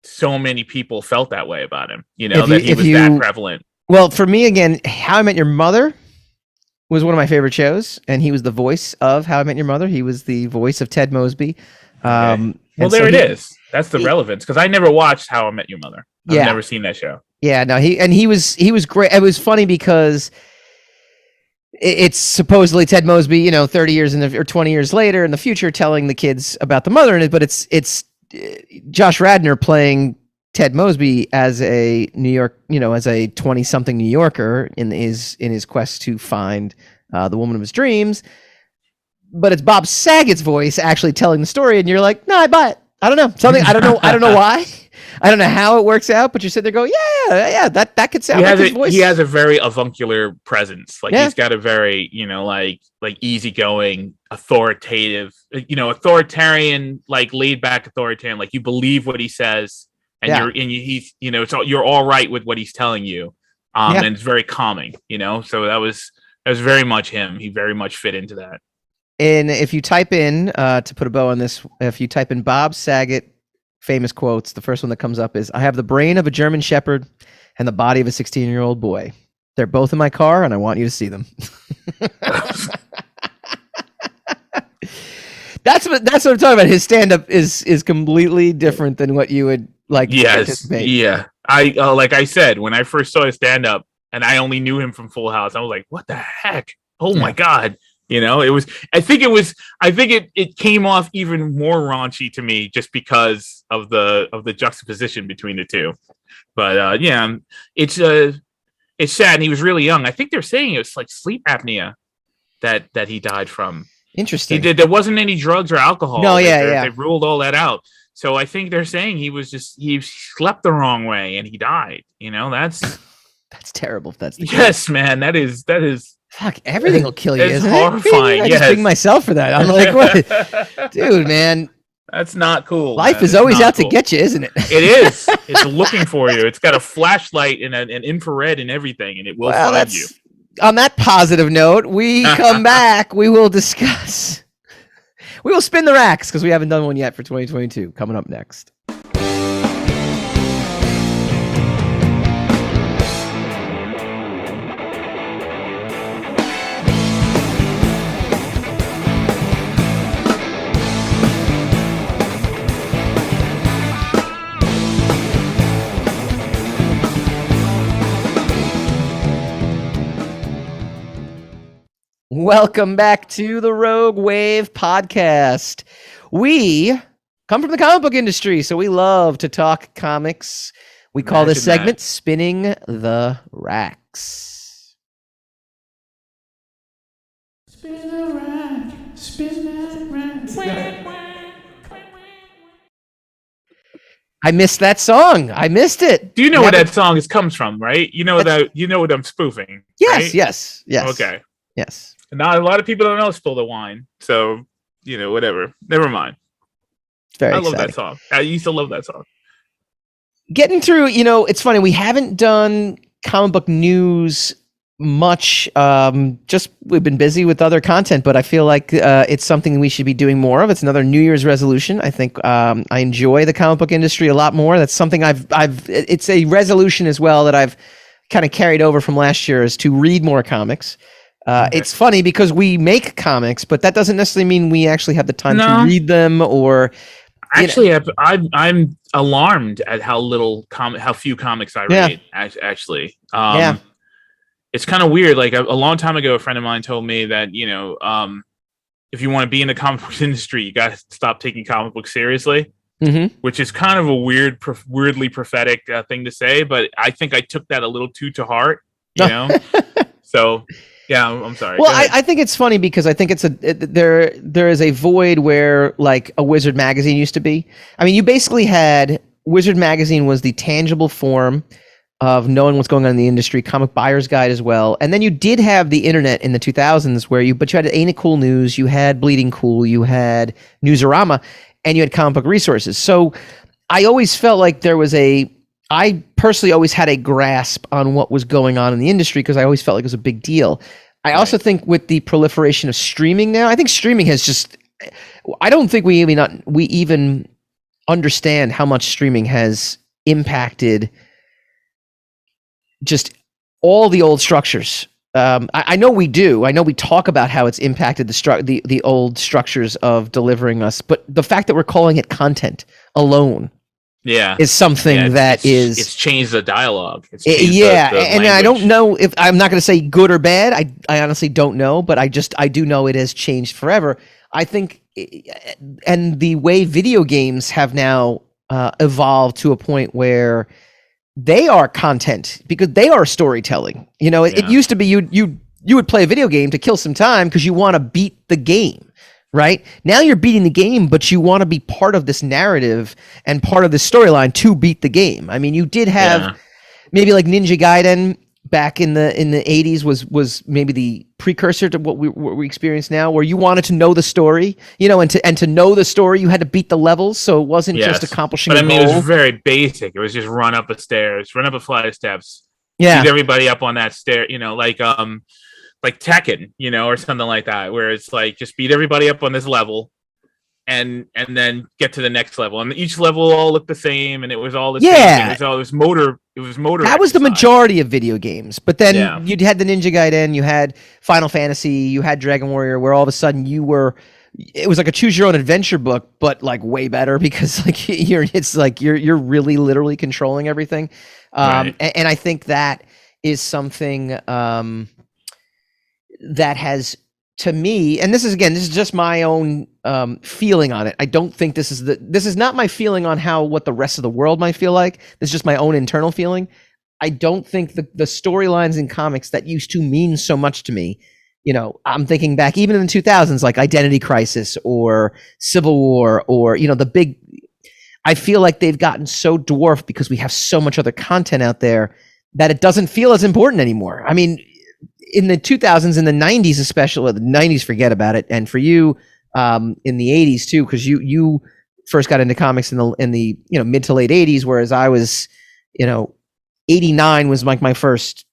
so many people felt that way about him, that he was that prevalent. Well, for me, again, How I Met Your Mother was one of my favorite shows, and he was the voice of How I Met Your Mother. He was the voice of Ted Mosby. Okay. It is. That's the relevance, because I never watched How I Met Your Mother. I've never seen that show. Yeah, no, he was great. It was funny because it's supposedly Ted Mosby, 30 years or 20 years later in the future, telling the kids about the mother in it, but it's Josh Radnor playing Ted Mosby as a New York, as a 20-something New Yorker in his quest to find the woman of his dreams. But it's Bob Saget's voice actually telling the story, and you're like, no, I buy it. I don't know. Something I don't know why. I don't know how it works out, but you sit there go, yeah, that could sound like his voice. He has a very avuncular presence. Like he's got a very, like easygoing, authoritative, authoritarian, like laid back authoritarian. Like you believe what he says, and you're all right with what he's telling you. And it's very calming, So that was very much him. He very much fit into that. And if you type in, to put a bow on this, if you type in Bob Saget famous quotes, the first one that comes up is, "I have the brain of a German Shepherd and the body of a 16-year-old boy. They're both in my car, and I want you to see them." That's what I'm talking about. His stand-up is completely different than what you would anticipate. Yeah. I like I said, when I first saw his stand-up and I only knew him from Full House, I was like, what the heck? Oh my God. I think it came off even more raunchy to me just because of the juxtaposition between the two. But it's sad, and he was really young. I think they're saying it was like sleep apnea that he died from. Interesting. There wasn't any drugs or alcohol. No, They ruled all that out. So I think they're saying he slept the wrong way and he died. That's terrible. If that's the case. Man. That is. Fuck, everything will kill you, isn't horrifying. it? I just think myself for that. I'm like, what? Dude, man. That's not cool. Life is always out to get you, isn't it? It is. It's looking for you. It's got a flashlight and an infrared and everything, and it will find you. On that positive note, we come back. We will discuss. We will spin the racks because we haven't done one yet for 2022. Coming up next. Welcome back to the Rogue Wave podcast. We come from the comic book industry, so we love to talk comics. We call this segment Spinning the Racks. Spin the rack, spin that rack. I missed that song. I missed it. Do you know where that song comes from, right? You know what I'm spoofing. Yes, right? yes. Okay. Yes. Not a lot of people don't know Spill the Wine. So, whatever. Never mind. I love that song. I used to love that song. Getting through, it's funny. We haven't done comic book news much. We've been busy with other content, but I feel like it's something we should be doing more of. It's another New Year's resolution. I think I enjoy the comic book industry a lot more. That's something it's a resolution as well that I've kind of carried over from last year, is to read more comics. It's funny because we make comics, but that doesn't necessarily mean we actually have the time to read them. Or actually, I'm alarmed at how few comics I read. Actually, it's kind of weird. Like a long time ago, a friend of mine told me that if you want to be in the comic book industry, you got to stop taking comic books seriously. Mm-hmm. Which is kind of a weirdly prophetic thing to say, but I think I took that a little too to heart. So. Yeah, I'm sorry. Well, I think it's funny because I think there is a void where like a Wizard magazine used to be. I mean, you basically had Wizard magazine was the tangible form of knowing what's going on in the industry, Comic Buyer's Guide as well. And then you did have the internet in the 2000s but you had Ain't It Cool News, you had Bleeding Cool, you had Newsarama, and you had comic book resources. So I always felt like I personally always had a grasp on what was going on in the industry because I always felt like it was a big deal. I also think with the proliferation of streaming now, I think streaming has I don't think we even understand how much streaming has impacted just all the old structures. I know we do. I know we talk about how it's impacted the old structures of delivering us, but the fact that we're calling it content alone is something it's changed the dialogue. And I don't know if I'm not going to say good or bad. I honestly don't know, but I do know it has changed forever. I think, and the way video games have now evolved to a point where they are content because they are storytelling. It used to be you would play a video game to kill some time because you want to beat the game. Right? Now you're beating the game, but you want to be part of this narrative and part of this storyline to beat the game. I mean, you did have maybe like Ninja Gaiden back in the 80s was maybe the precursor to what we experience now, where you wanted to know the story, and to know the story, you had to beat the levels, so it wasn't just accomplishing a goal. It was very basic. It was just run up a flight of steps, beat everybody up on that stair, like Tekken, or something like that, where it's like just beat everybody up on this level and then get to the next level. And each level all looked the same, and it was all the same. It was motor. That was the majority of video games. But then you had the Ninja Gaiden, you had Final Fantasy, you had Dragon Warrior, where all of a sudden you were it was like a choose your own adventure book, but like way better because like you're really literally controlling everything. Right. And I think that is something that has, to me, and this is just my own feeling on it. I don't think this is not my feeling on what the rest of the world might feel like. This is just my own internal feeling. I don't think the storylines in comics that used to mean so much to me, I'm thinking back even in the 2000s, like Identity Crisis or Civil War or, I feel like they've gotten so dwarfed because we have so much other content out there that it doesn't feel as important anymore. I mean, in the 2000s, in the 90s, especially the 90s, forget about it. And for you, in the 80s too, because you first got into comics in the mid to late 80s, whereas I was, 89 was like my first,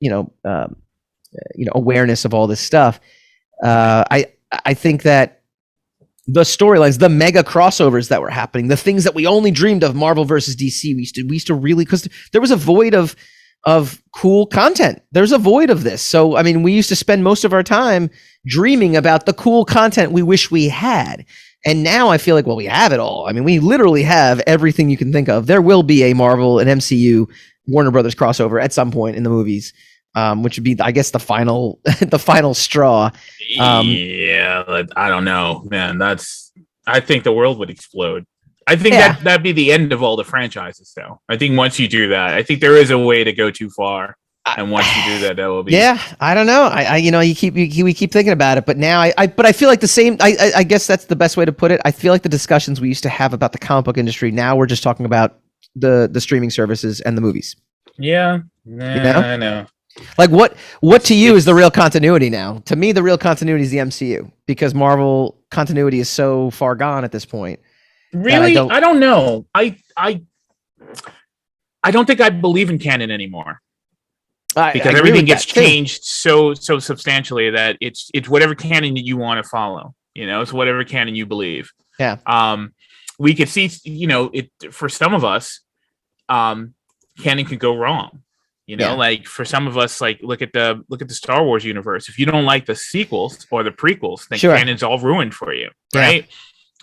awareness of all this stuff. I think that the storylines, the mega crossovers that were happening, the things that we only dreamed of, Marvel versus DC, we used to really, because there was a void of cool content. There's a void of this. So, I mean, we used to spend most of our time dreaming about the cool content we wish we had. And now I feel like, well, we have it all. I mean, we literally have everything you can think of. There will be a Marvel and MCU Warner Brothers crossover at some point in the movies, which would be, I guess, the final straw. Yeah, I don't know, man. I think the world would explode. I think that'd be the end of all the franchises, though. I think once you do that, I think there is a way to go too far. And once you do that will be. Yeah, I don't know. we keep thinking about it, but now I feel like the same. I guess that's the best way to put it. I feel like the discussions we used to have about the comic book industry, now we're just talking about the streaming services and the movies. Yeah, I know. Like what to you is the real continuity now? To me, the real continuity is the MCU, because Marvel continuity is so far gone at this point. Really, I don't know. I don't think I believe in canon anymore. Because everything gets changed so substantially that it's whatever canon that you want to follow. It's whatever canon you believe. Yeah. We could see, it for some of us, canon could go wrong. Like for some of us, like look at the Star Wars universe. If you don't like the sequels or the prequels, then canon's all ruined for you, right?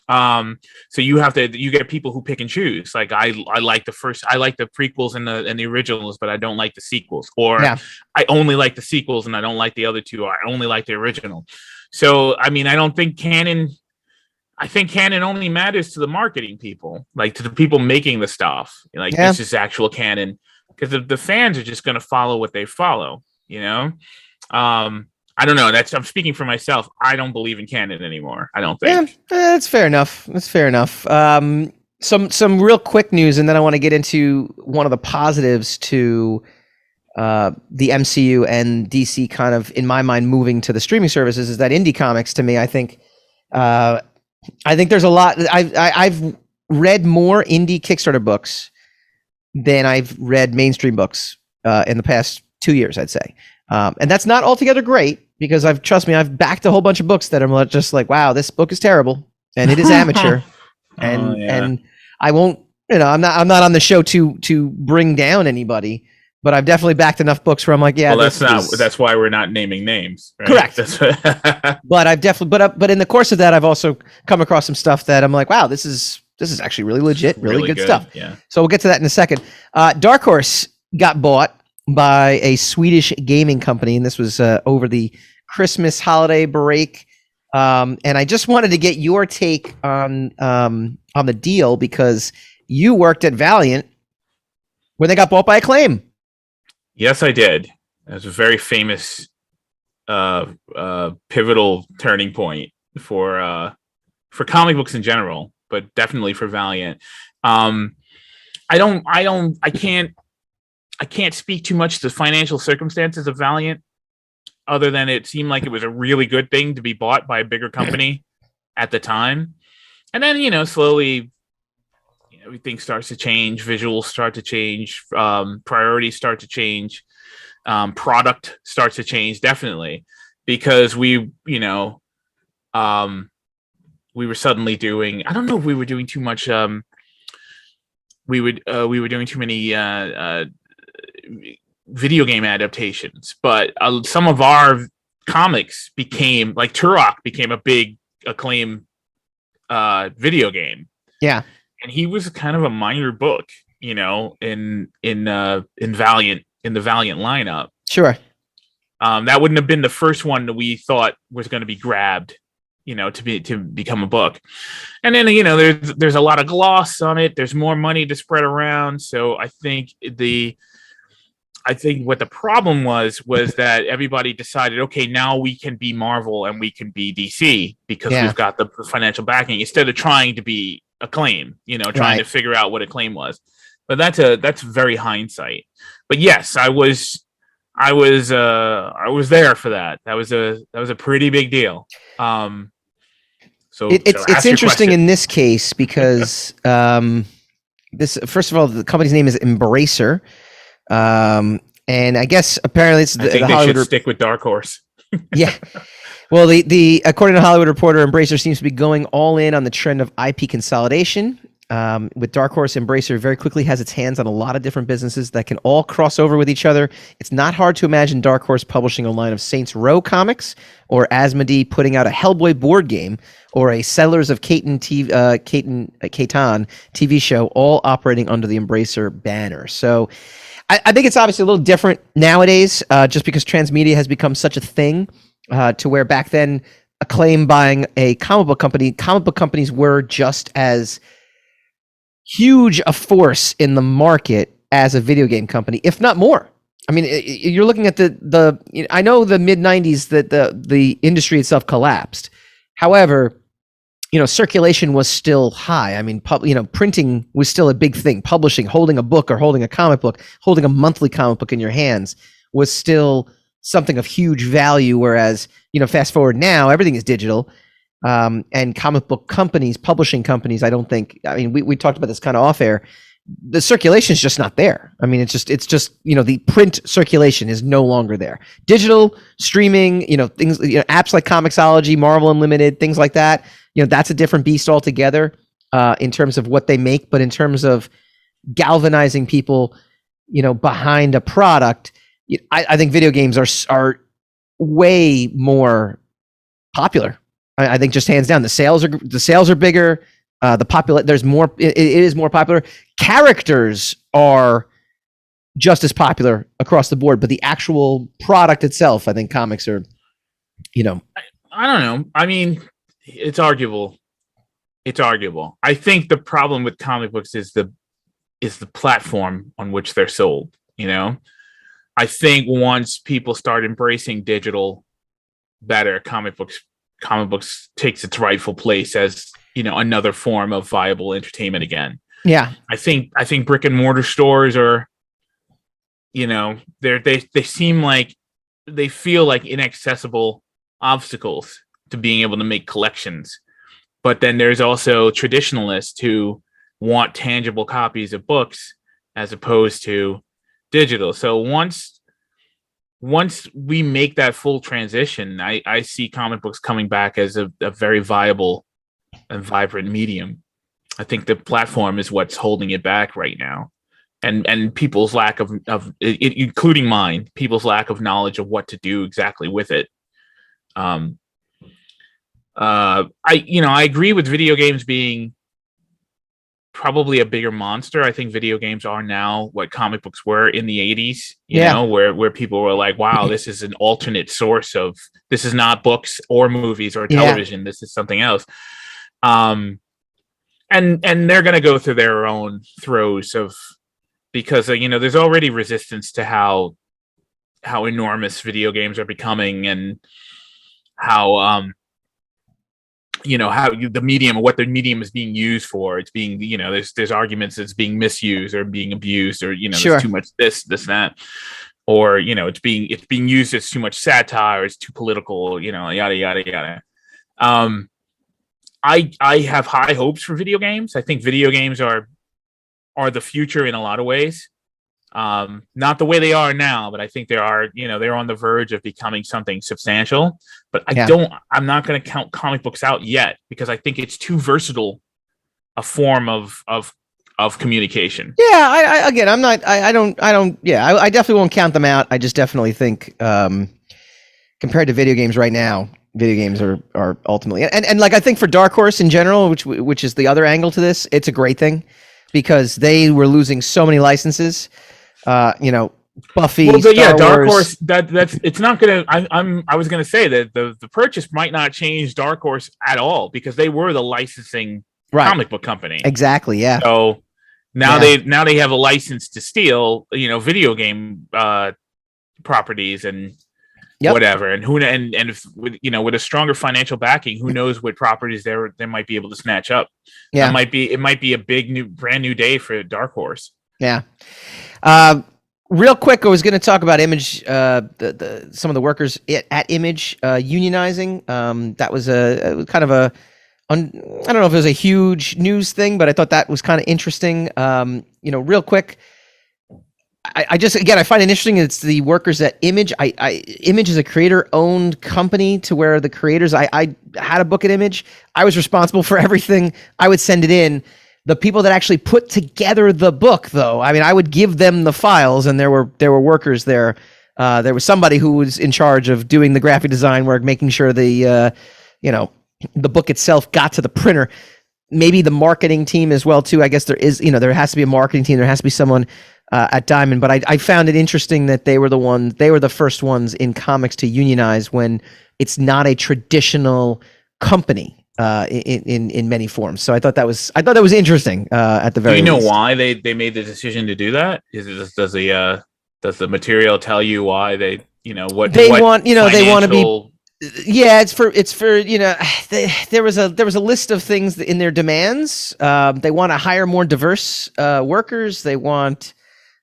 So you get people who pick and choose. Like I like the prequels and the originals, but I don't like the sequels, or I only like the sequels and I don't like the other two, or I only like the original. So I mean, I don't think canon. I think canon only matters to the marketing people, like to the people making the stuff. Like this is actual canon, because the fans are just going to follow what they follow. I don't know. I'm speaking for myself. I don't believe in canon anymore. I don't think. Yeah, that's fair enough. Some real quick news, and then I want to get into one of the positives to the MCU and DC kind of, in my mind, moving to the streaming services, is that indie comics, to me, I think there's a lot. I've read more indie Kickstarter books than I've read mainstream books in the past 2 years, I'd say. And that's not altogether great, because trust me, I've backed a whole bunch of books that I'm just like, wow, this book is terrible and it is amateur. And I won't, I'm not on the show to bring down anybody, but I've definitely backed enough books where I'm like, yeah, well, that's why we're not naming names. Right? Correct. But I've definitely, but in the course of that, I've also come across some stuff that I'm like, wow, this is actually really legit, really good stuff. Yeah. So we'll get to that in a second. Dark Horse got bought by a Swedish gaming company, and this was over the Christmas holiday break. And I just wanted to get your take on the deal, because you worked at Valiant when they got bought by Acclaim. Yes, I did. It was a very famous, pivotal turning point for comic books in general, but definitely for Valiant. I can't speak too much to the financial circumstances of Valiant, other than it seemed like it was a really good thing to be bought by a bigger company at the time. And then, slowly, everything starts to change. Visuals start to change. Priorities start to change. Product starts to change, definitely, because we were suddenly doing, I don't know if we were doing too much. We were doing too many video game adaptations, but some of our comics became, like Turok became a big Acclaim video game. Yeah. And he was kind of a minor book, you know, in Valiant, in the Valiant lineup. Sure. That wouldn't have been the first one that we thought was going to be grabbed, you know, to become a book. And then, you know, there's a lot of gloss on it. There's more money to spread around. So I think what the problem was that everybody decided, okay, now we can be Marvel and we can be DC because we've got the financial backing, instead of trying to be Acclaim, you know, trying to figure out what Acclaim was. But that's very hindsight. But yes, I was there for that. That was a pretty big deal. So it's interesting in this case because this, first of all, the company's name is Embracer. And I guess apparently it's the Hollywood should stick with Dark Horse. Yeah. Well, the according to Hollywood Reporter, Embracer seems to be going all in on the trend of IP consolidation. With Dark Horse, Embracer very quickly has its hands on a lot of different businesses that can all cross over with each other. It's not hard to imagine Dark Horse publishing a line of Saints Row comics, or Asmodee putting out a Hellboy board game, or a Settlers of Catan TV show, all operating under the Embracer banner. So I think it's obviously a little different nowadays, just because transmedia has become such a thing, to where back then, Acclaim buying a comic book companies were just as huge a force in the market as a video game company, if not more. I mean, you're looking at I know the mid 90s that the industry itself collapsed. However, you know, circulation was still high. I mean, printing was still a big thing. Publishing, holding a book or holding a comic book, holding a monthly comic book in your hands was still something of huge value. Whereas, you know, fast forward now, everything is digital. And comic book companies, publishing companies, I mean, we talked about this kind of off air. The circulation is just not there. I mean, it's just, you know, the print circulation is no longer there. Digital, streaming, you know, things, you know, apps like Comixology, Marvel Unlimited, things like that, you know, that's a different beast altogether, in terms of what they make. But in terms of galvanizing people, you know, behind a product, I think video games are way more popular. I think just hands down, the sales are bigger. There's more. It is more popular. Characters are just as popular across the board, but the actual product itself, I think comics are, you know, I don't know. I mean, it's arguable. I think the problem with comic books is the platform on which they're sold. You know, I think once people start embracing digital better, comic books takes its rightful place as, you know, another form of viable entertainment again. Yeah. I think brick and mortar stores are, you know, they seem like they feel like inaccessible obstacles to being able to make collections. But then there's also traditionalists who want tangible copies of books as opposed to digital. So once we make that full transition, I see comic books coming back as a very viable and vibrant medium. I think the platform is what's holding it back right now. And people's lack of including mine, people's lack of knowledge of what to do exactly with it. I agree with video games being probably a bigger monster. I think video games are now what comic books were in the 80s, you know, where people were like, wow, this is an alternate source of, this is not books or movies or television. This is something else. And they're going to go through their own throes of, because, you know, there's already resistance to how enormous video games are becoming, and how, you know, how the medium, what the medium is being used for. It's being, you know, there's arguments it's being misused or being abused, or, you know, there's too much this, that, or, you know, it's being used as too much satire, it's too political, you know, yada, yada, yada. I have high hopes for video games. I think video games are the future in a lot of ways. Not the way they are now, but I think they are, you know, they're on the verge of becoming something substantial. But I'm not going to count comic books out yet, because I think it's too versatile a form of communication. Yeah, I definitely won't count them out. I just definitely think, compared to video games right now, video games are ultimately, and like I think for Dark Horse in general, which is the other angle to this, it's a great thing because they were losing so many licenses. Buffy, well, Star Dark Wars. Horse. That's it's not gonna. I was gonna say that the purchase might not change Dark Horse at all because they were the licensing comic book company. Exactly. Yeah. So now they have a license to steal, video game properties and whatever. And if with a stronger financial backing, who knows what properties they might be able to snatch up. Yeah. It might be a brand new day for Dark Horse. Yeah. Real quick, I was going to talk about Image, some of the workers at Image unionizing. That was a kind of I don't know if it was a huge news thing, but I thought that was kind of interesting. Real quick, I find it interesting. It's the workers at Image. Image is a creator-owned company to where the creators. I had a book at Image. I was responsible for everything. I would send it in. The people that actually put together the book, though, I mean, I would give them the files, and there were workers there. There was somebody who was in charge of doing the graphic design work, making sure the book itself got to the printer. Maybe the marketing team as well too. I guess there has to be a marketing team. There has to be someone at Diamond. But I found it interesting that they were the first ones in comics to unionize when it's not a traditional company. In many forms, so I thought that was interesting. At the very least. Do you know why they made the decision to do that? Does the material tell you why they what they what want? They want to be. Yeah, it's for there was a list of things in their demands. They want to hire more diverse workers. They want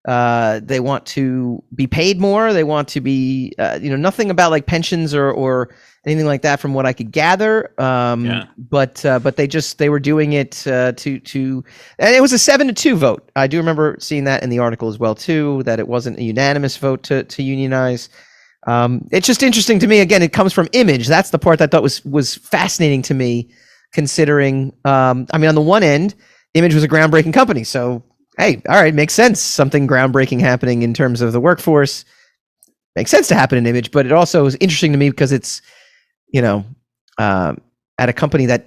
to be paid more. They want to be nothing about like pensions or anything like that from what I could gather. But they were doing it to and it was a 7-2 vote. I do remember seeing that in the article as well too, that it wasn't a unanimous vote to unionize. It's just interesting to me. Again, it comes from Image. That's the part that I thought was fascinating to me, considering on the one end, Image was a groundbreaking company. So hey, all right, makes sense. Something groundbreaking happening in terms of the workforce makes sense to happen in Image, but it also is interesting to me because it's at a company that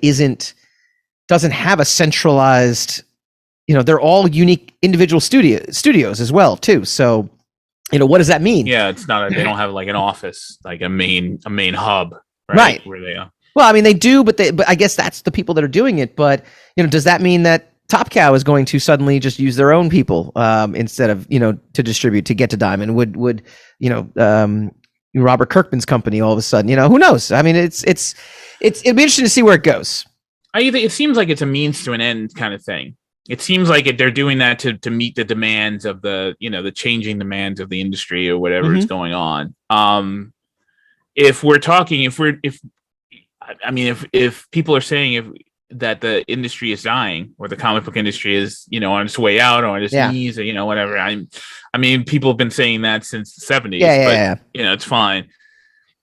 doesn't have a centralized, they're all unique individual studios as well too. So, what does that mean? Yeah, it's not. They don't have like an office, like a main hub, right? Where they are. Well, I mean, they do, but I guess that's the people that are doing it. But does that mean that Top Cow is going to suddenly just use their own people instead of to distribute to get to Diamond? Would Robert Kirkman's company all of a sudden, who knows? I mean, it'd be interesting to see where it goes. It seems like it's a means to an end kind of thing. It seems like they're doing that to meet the demands of the changing demands of the industry or whatever is going on. If people are saying that the industry is dying or the comic book industry is, on its way out or on its knees or, whatever. People have been saying that since the 70s, it's fine.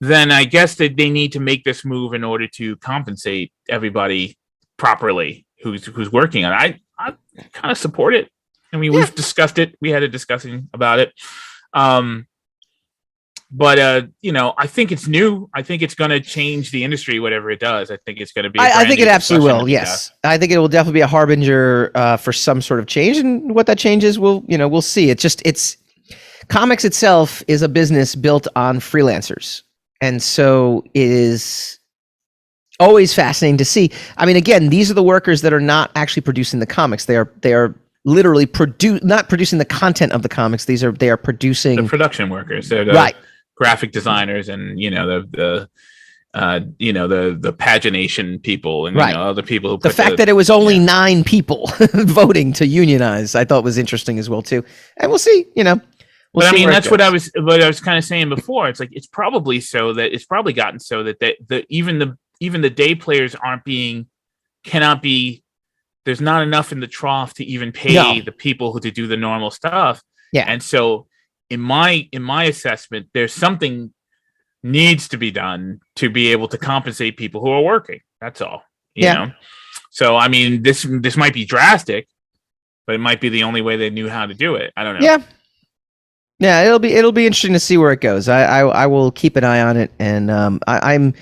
Then I guess that they need to make this move in order to compensate everybody properly who's working on it. I kind of support it. We've discussed it. We had a discussion about it. But I think it's new. I think it's going to change the industry, whatever it does. I think it's going to be. I think it absolutely will. Yes, I think it will definitely be a harbinger for some sort of change, and what that change is, we'll see. It's comics itself is a business built on freelancers, and so it is always fascinating to see. Again, these are the workers that are not actually producing the comics. They are literally not producing the content of the comics. They are producing the production workers. They're the graphic designers and the pagination people and other people who the fact that it was only 9 people voting to unionize, I thought was interesting as well too. And we'll see. But that's what I was kind of saying before. It's like it's probably gotten so that even the day players cannot be. There's not enough in the trough to even pay the people to do the normal stuff. Yeah. And so in my assessment, there's something needs to be done to be able to compensate people who are working. That's all. You know? So, this might be drastic, but it might be the only way they knew how to do it. I don't know. Yeah. Yeah. It'll be interesting to see where it goes. I will keep an eye on it. And I'm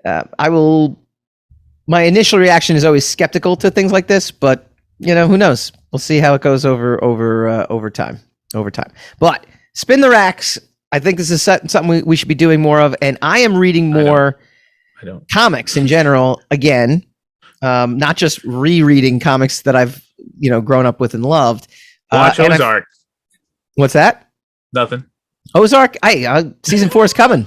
I will. My initial reaction is always skeptical to things like this, but who knows? We'll see how it goes over time. But spin the racks. I think this is something we should be doing more of, and I am reading more comics in general again, not just rereading comics that I've grown up with and loved. Watch Ozark. What's that? Nothing. Ozark. Season 4 is coming.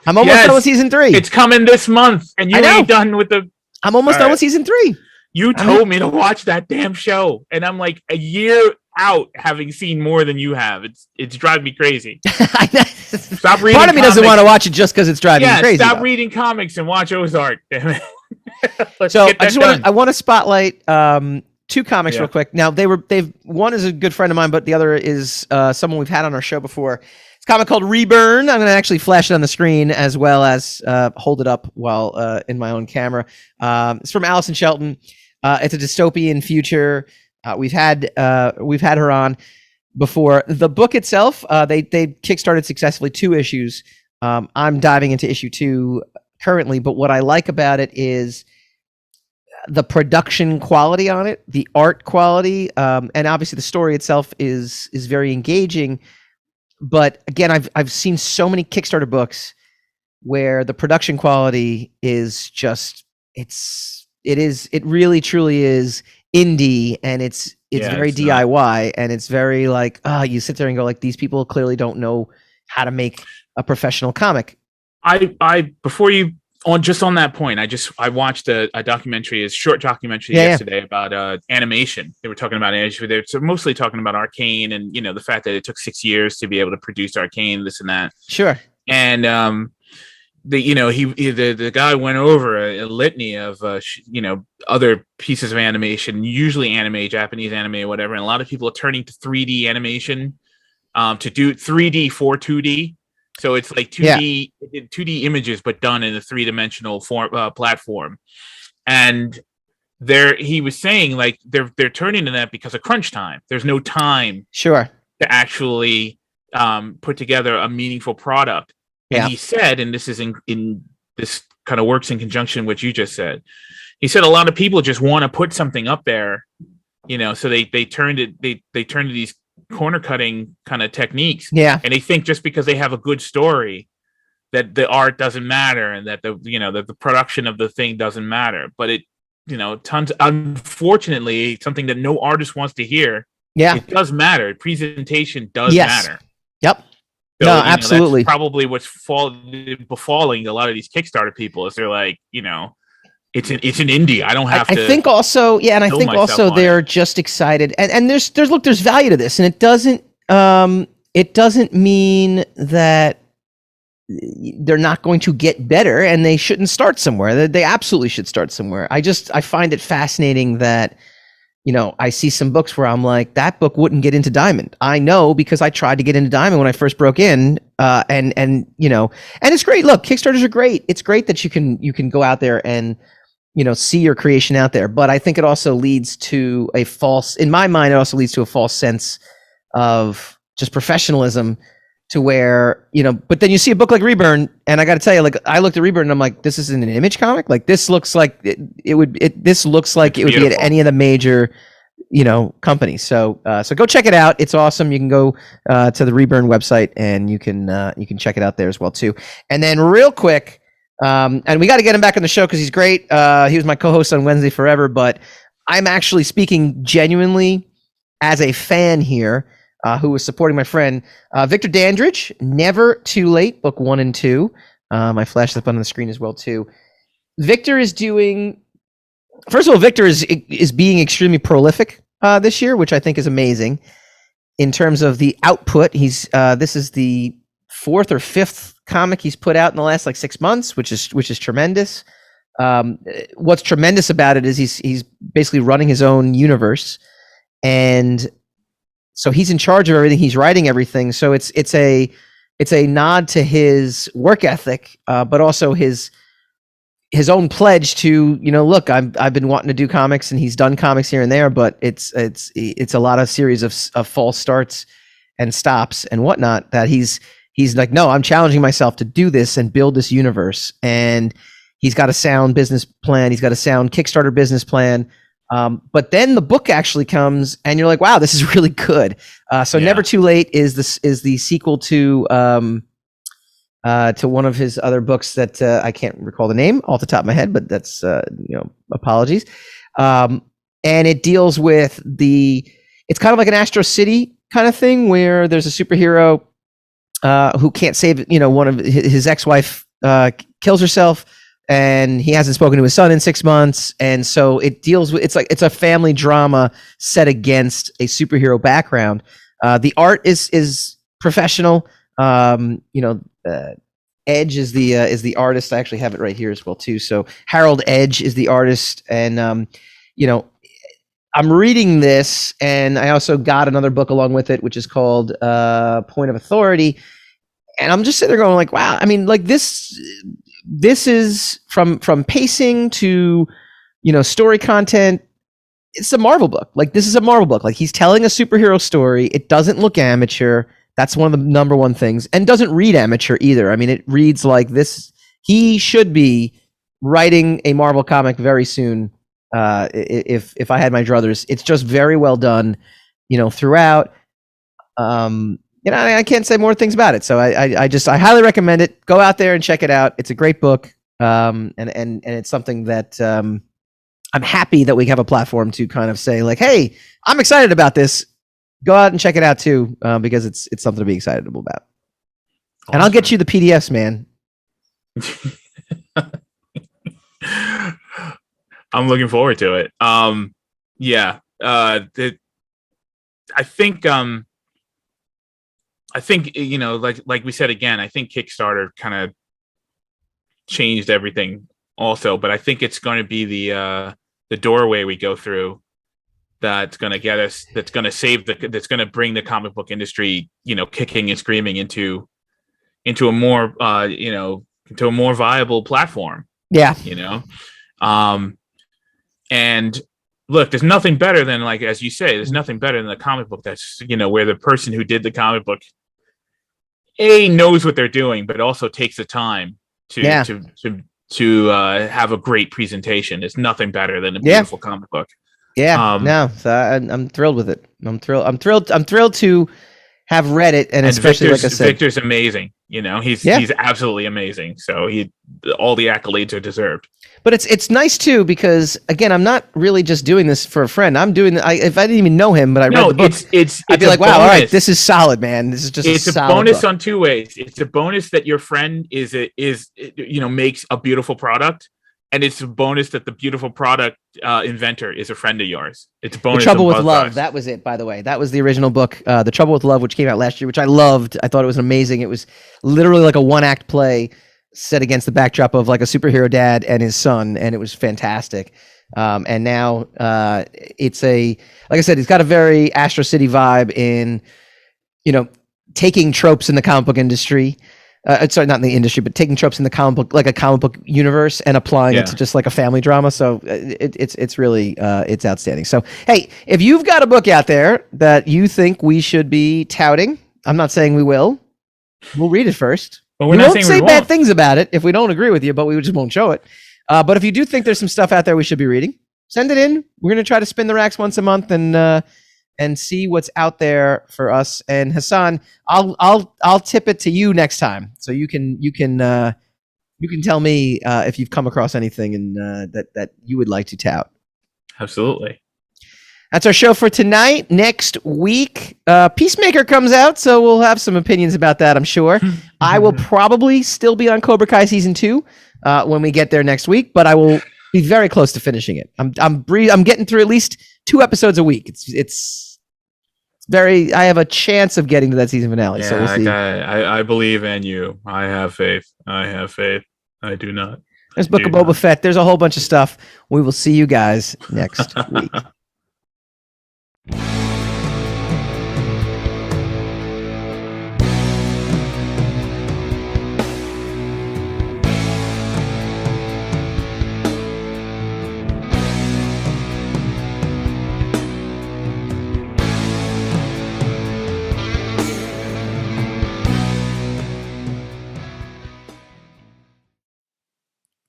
I'm almost done with season 3. It's coming this month, and you ain't done with the. I'm almost done with season 3. You told me to watch that damn show, and I'm like a year out, having seen more than you have. It's driving me crazy. Stop reading. Part of me doesn't want to watch it just because it's driving me crazy. Stop reading comics and watch Ozark. Damn it. So I want to spotlight 2 comics real quick. Now one is a good friend of mine, but the other is someone we've had on our show before. It's a comic called Reburn. I'm going to actually flash it on the screen as well as hold it up while in my own camera. It's from Allison Shelton. It's a dystopian future. We've had her on before. The book itself, they kickstarted successfully 2 issues. I'm diving into issue 2 currently, but what I like about it is the production quality on it, the art quality, and obviously the story itself is very engaging. But again, I've seen so many Kickstarter books where the production quality is just it really truly is indie, and it's very DIY, and it's very like you sit there and go like, these people clearly don't know how to make a professional comic. Before you on that point, I watched a documentary, a short documentary yesterday about animation. They were talking about animation. They're mostly talking about Arcane and the fact that it took 6 years to be able to produce Arcane, this and that. Sure. And the guy went over a litany of other pieces of animation, usually anime, Japanese anime, whatever. And a lot of people are turning to 3D animation to do 3D for 2D. So it's like 2D images, but done in a 3-dimensional platform. And he was saying like they're turning to that because of crunch time. There's no time to actually put together a meaningful product. And he said, and this is in this kind of works in conjunction with what you just said. He said a lot of people just want to put something up there, so they turn to these corner cutting kind of techniques. And they think just because they have a good story that the art doesn't matter, and that that the production of the thing doesn't matter. But it unfortunately, something that no artist wants to hear. It does matter. Presentation does matter. Yep. So, no, absolutely. That's probably what's befalling a lot of these Kickstarter people is they're like, it's an indie. I don't have to. I think also, and I think also they're just excited, and there's value to this, and it doesn't mean that they're not going to get better, and they shouldn't start somewhere. They absolutely should start somewhere. I find it fascinating that I see some books where I'm like, that book wouldn't get into Diamond. I know because I tried to get into Diamond when I first broke in, and it's great. Look, Kickstarters are great. It's great that you can go out there and see your creation out there. But I think it also leads to in my mind, it also leads to a false sense of just professionalism, to where but then you see a book like Reburn, and I got to tell you, like, I looked at Reburn and I'm like, this isn't an Image comic. Like, this looks like it would be at any of the major companies. So go check it out. It's awesome. You can go to the Reburn website, and you can check it out there as well too. And then real quick, and we got to get him back on the show because he's great. He was my co-host on Wednesday Forever, but I'm actually speaking genuinely as a fan here. Who was supporting my friend Victor Dandridge, Never Too Late, book 1 and 2. I flashed up on the screen as well too. Victor is doing. First of all, Victor is being extremely prolific this year, which I think is amazing in terms of the output. He's this is the 4th or 5th comic he's put out in the last 6 months, which is tremendous. What's tremendous about it is he's basically running his own universe, and so he's in charge of everything. He's writing everything. So it's a nod to his work ethic, but also his own pledge to, look, I've been wanting to do comics, and he's done comics here and there, but it's a lot of series of false starts and stops and whatnot, that he's like, no, I'm challenging myself to do this and build this universe. And He's got a sound business plan. He's got a sound Kickstarter business plan. But then the book actually comes, and you're like, "Wow, this is really good." So Never Too Late is the sequel to one of his other books that I can't recall the name off the top of my head, but that's apologies. And it deals with it's kind of like an Astro City kind of thing where there's a superhero who can't save, one of his ex-wife kills herself, and he hasn't spoken to his son in 6 months. And so it deals with, it's a family drama set against a superhero background. The art is professional. Edge is the artist. I actually have it right here as well too. So Harold Edge is the artist, and I'm reading this, and I also got another book along with it, which is called Point of Authority. And I'm just sitting there going like, wow. I mean, like this is from pacing to, story content. It's a Marvel book. Like, this is a Marvel book. Like, he's telling a superhero story. It doesn't look amateur. That's one of the number one things, and doesn't read amateur either. I mean, it reads like this. He should be writing a Marvel comic very soon. If I had my druthers, it's just very well done, throughout. I can't say more things about it. So I highly recommend it. Go out there and check it out. It's a great book. And it's something that, I'm happy that we have a platform to kind of say like, hey, I'm excited about this. Go out and check it out too, because it's something to be excited about. Awesome. And I'll get you the PDFs, man. I'm looking forward to it. I think like we said again, I think Kickstarter kind of changed everything also, but I think it's going to be the doorway we go through that's going to get us, that's going to bring the comic book industry, kicking and screaming into a more viable platform. Yeah. And look, there's nothing better than, like, as you say, there's nothing better than the comic book that's, where the person who did the comic book knows what they're doing, but also takes the time to have a great presentation. There's nothing better than a beautiful comic book. Yeah. So I'm thrilled with it. I'm thrilled to have read it, and especially like I said, Victor's amazing. He's absolutely amazing. So all the accolades are deserved. But it's nice too, because again, I'm not really just doing this for a friend. I'm doing if I didn't even know him, but I read the book, I'd be like, wow, all right, this is solid, man. This is just it's a bonus book. On two ways. It's a bonus that your friend makes a beautiful product, and it's a bonus that the beautiful product inventor is a friend of yours. It's a bonus. The Trouble with Love. That was it, by the way. That was the original book, The Trouble with Love, which came out last year, which I loved. I thought it was amazing. It was literally like a one-act play set against the backdrop of like a superhero dad and his son, and it was fantastic. And now it's like I said, it's got a very Astro City vibe in, taking tropes in the comic book industry. Sorry, not in the industry, but taking tropes in the comic book, like a comic book universe, and applying it to just like a family drama. So it's really it's outstanding. So hey, if you've got a book out there that you think we should be touting, I'm not saying we will. We'll read it first. But we won't say bad things about it if we don't agree with you, but we just won't show it. But if you do think there's some stuff out there we should be reading, send it in. We're going to try to spin the racks once a month and see what's out there for us. And Hassan, I'll tip it to you next time, so you can tell me if you've come across anything and that you would like to tout. Absolutely. That's our show for tonight. Next week, Peacemaker comes out, so we'll have some opinions about that, I'm sure. I will probably still be on Cobra Kai Season 2 when we get there next week, but I will be very close to finishing it. I'm getting through at least 2 episodos a week. It's very. I have a chance of getting to that season finale, so we'll see. I believe in you. I have faith. I do not. There's Book of Boba Fett. There's a whole bunch of stuff. We will see you guys next week.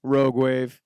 Rogue Wave.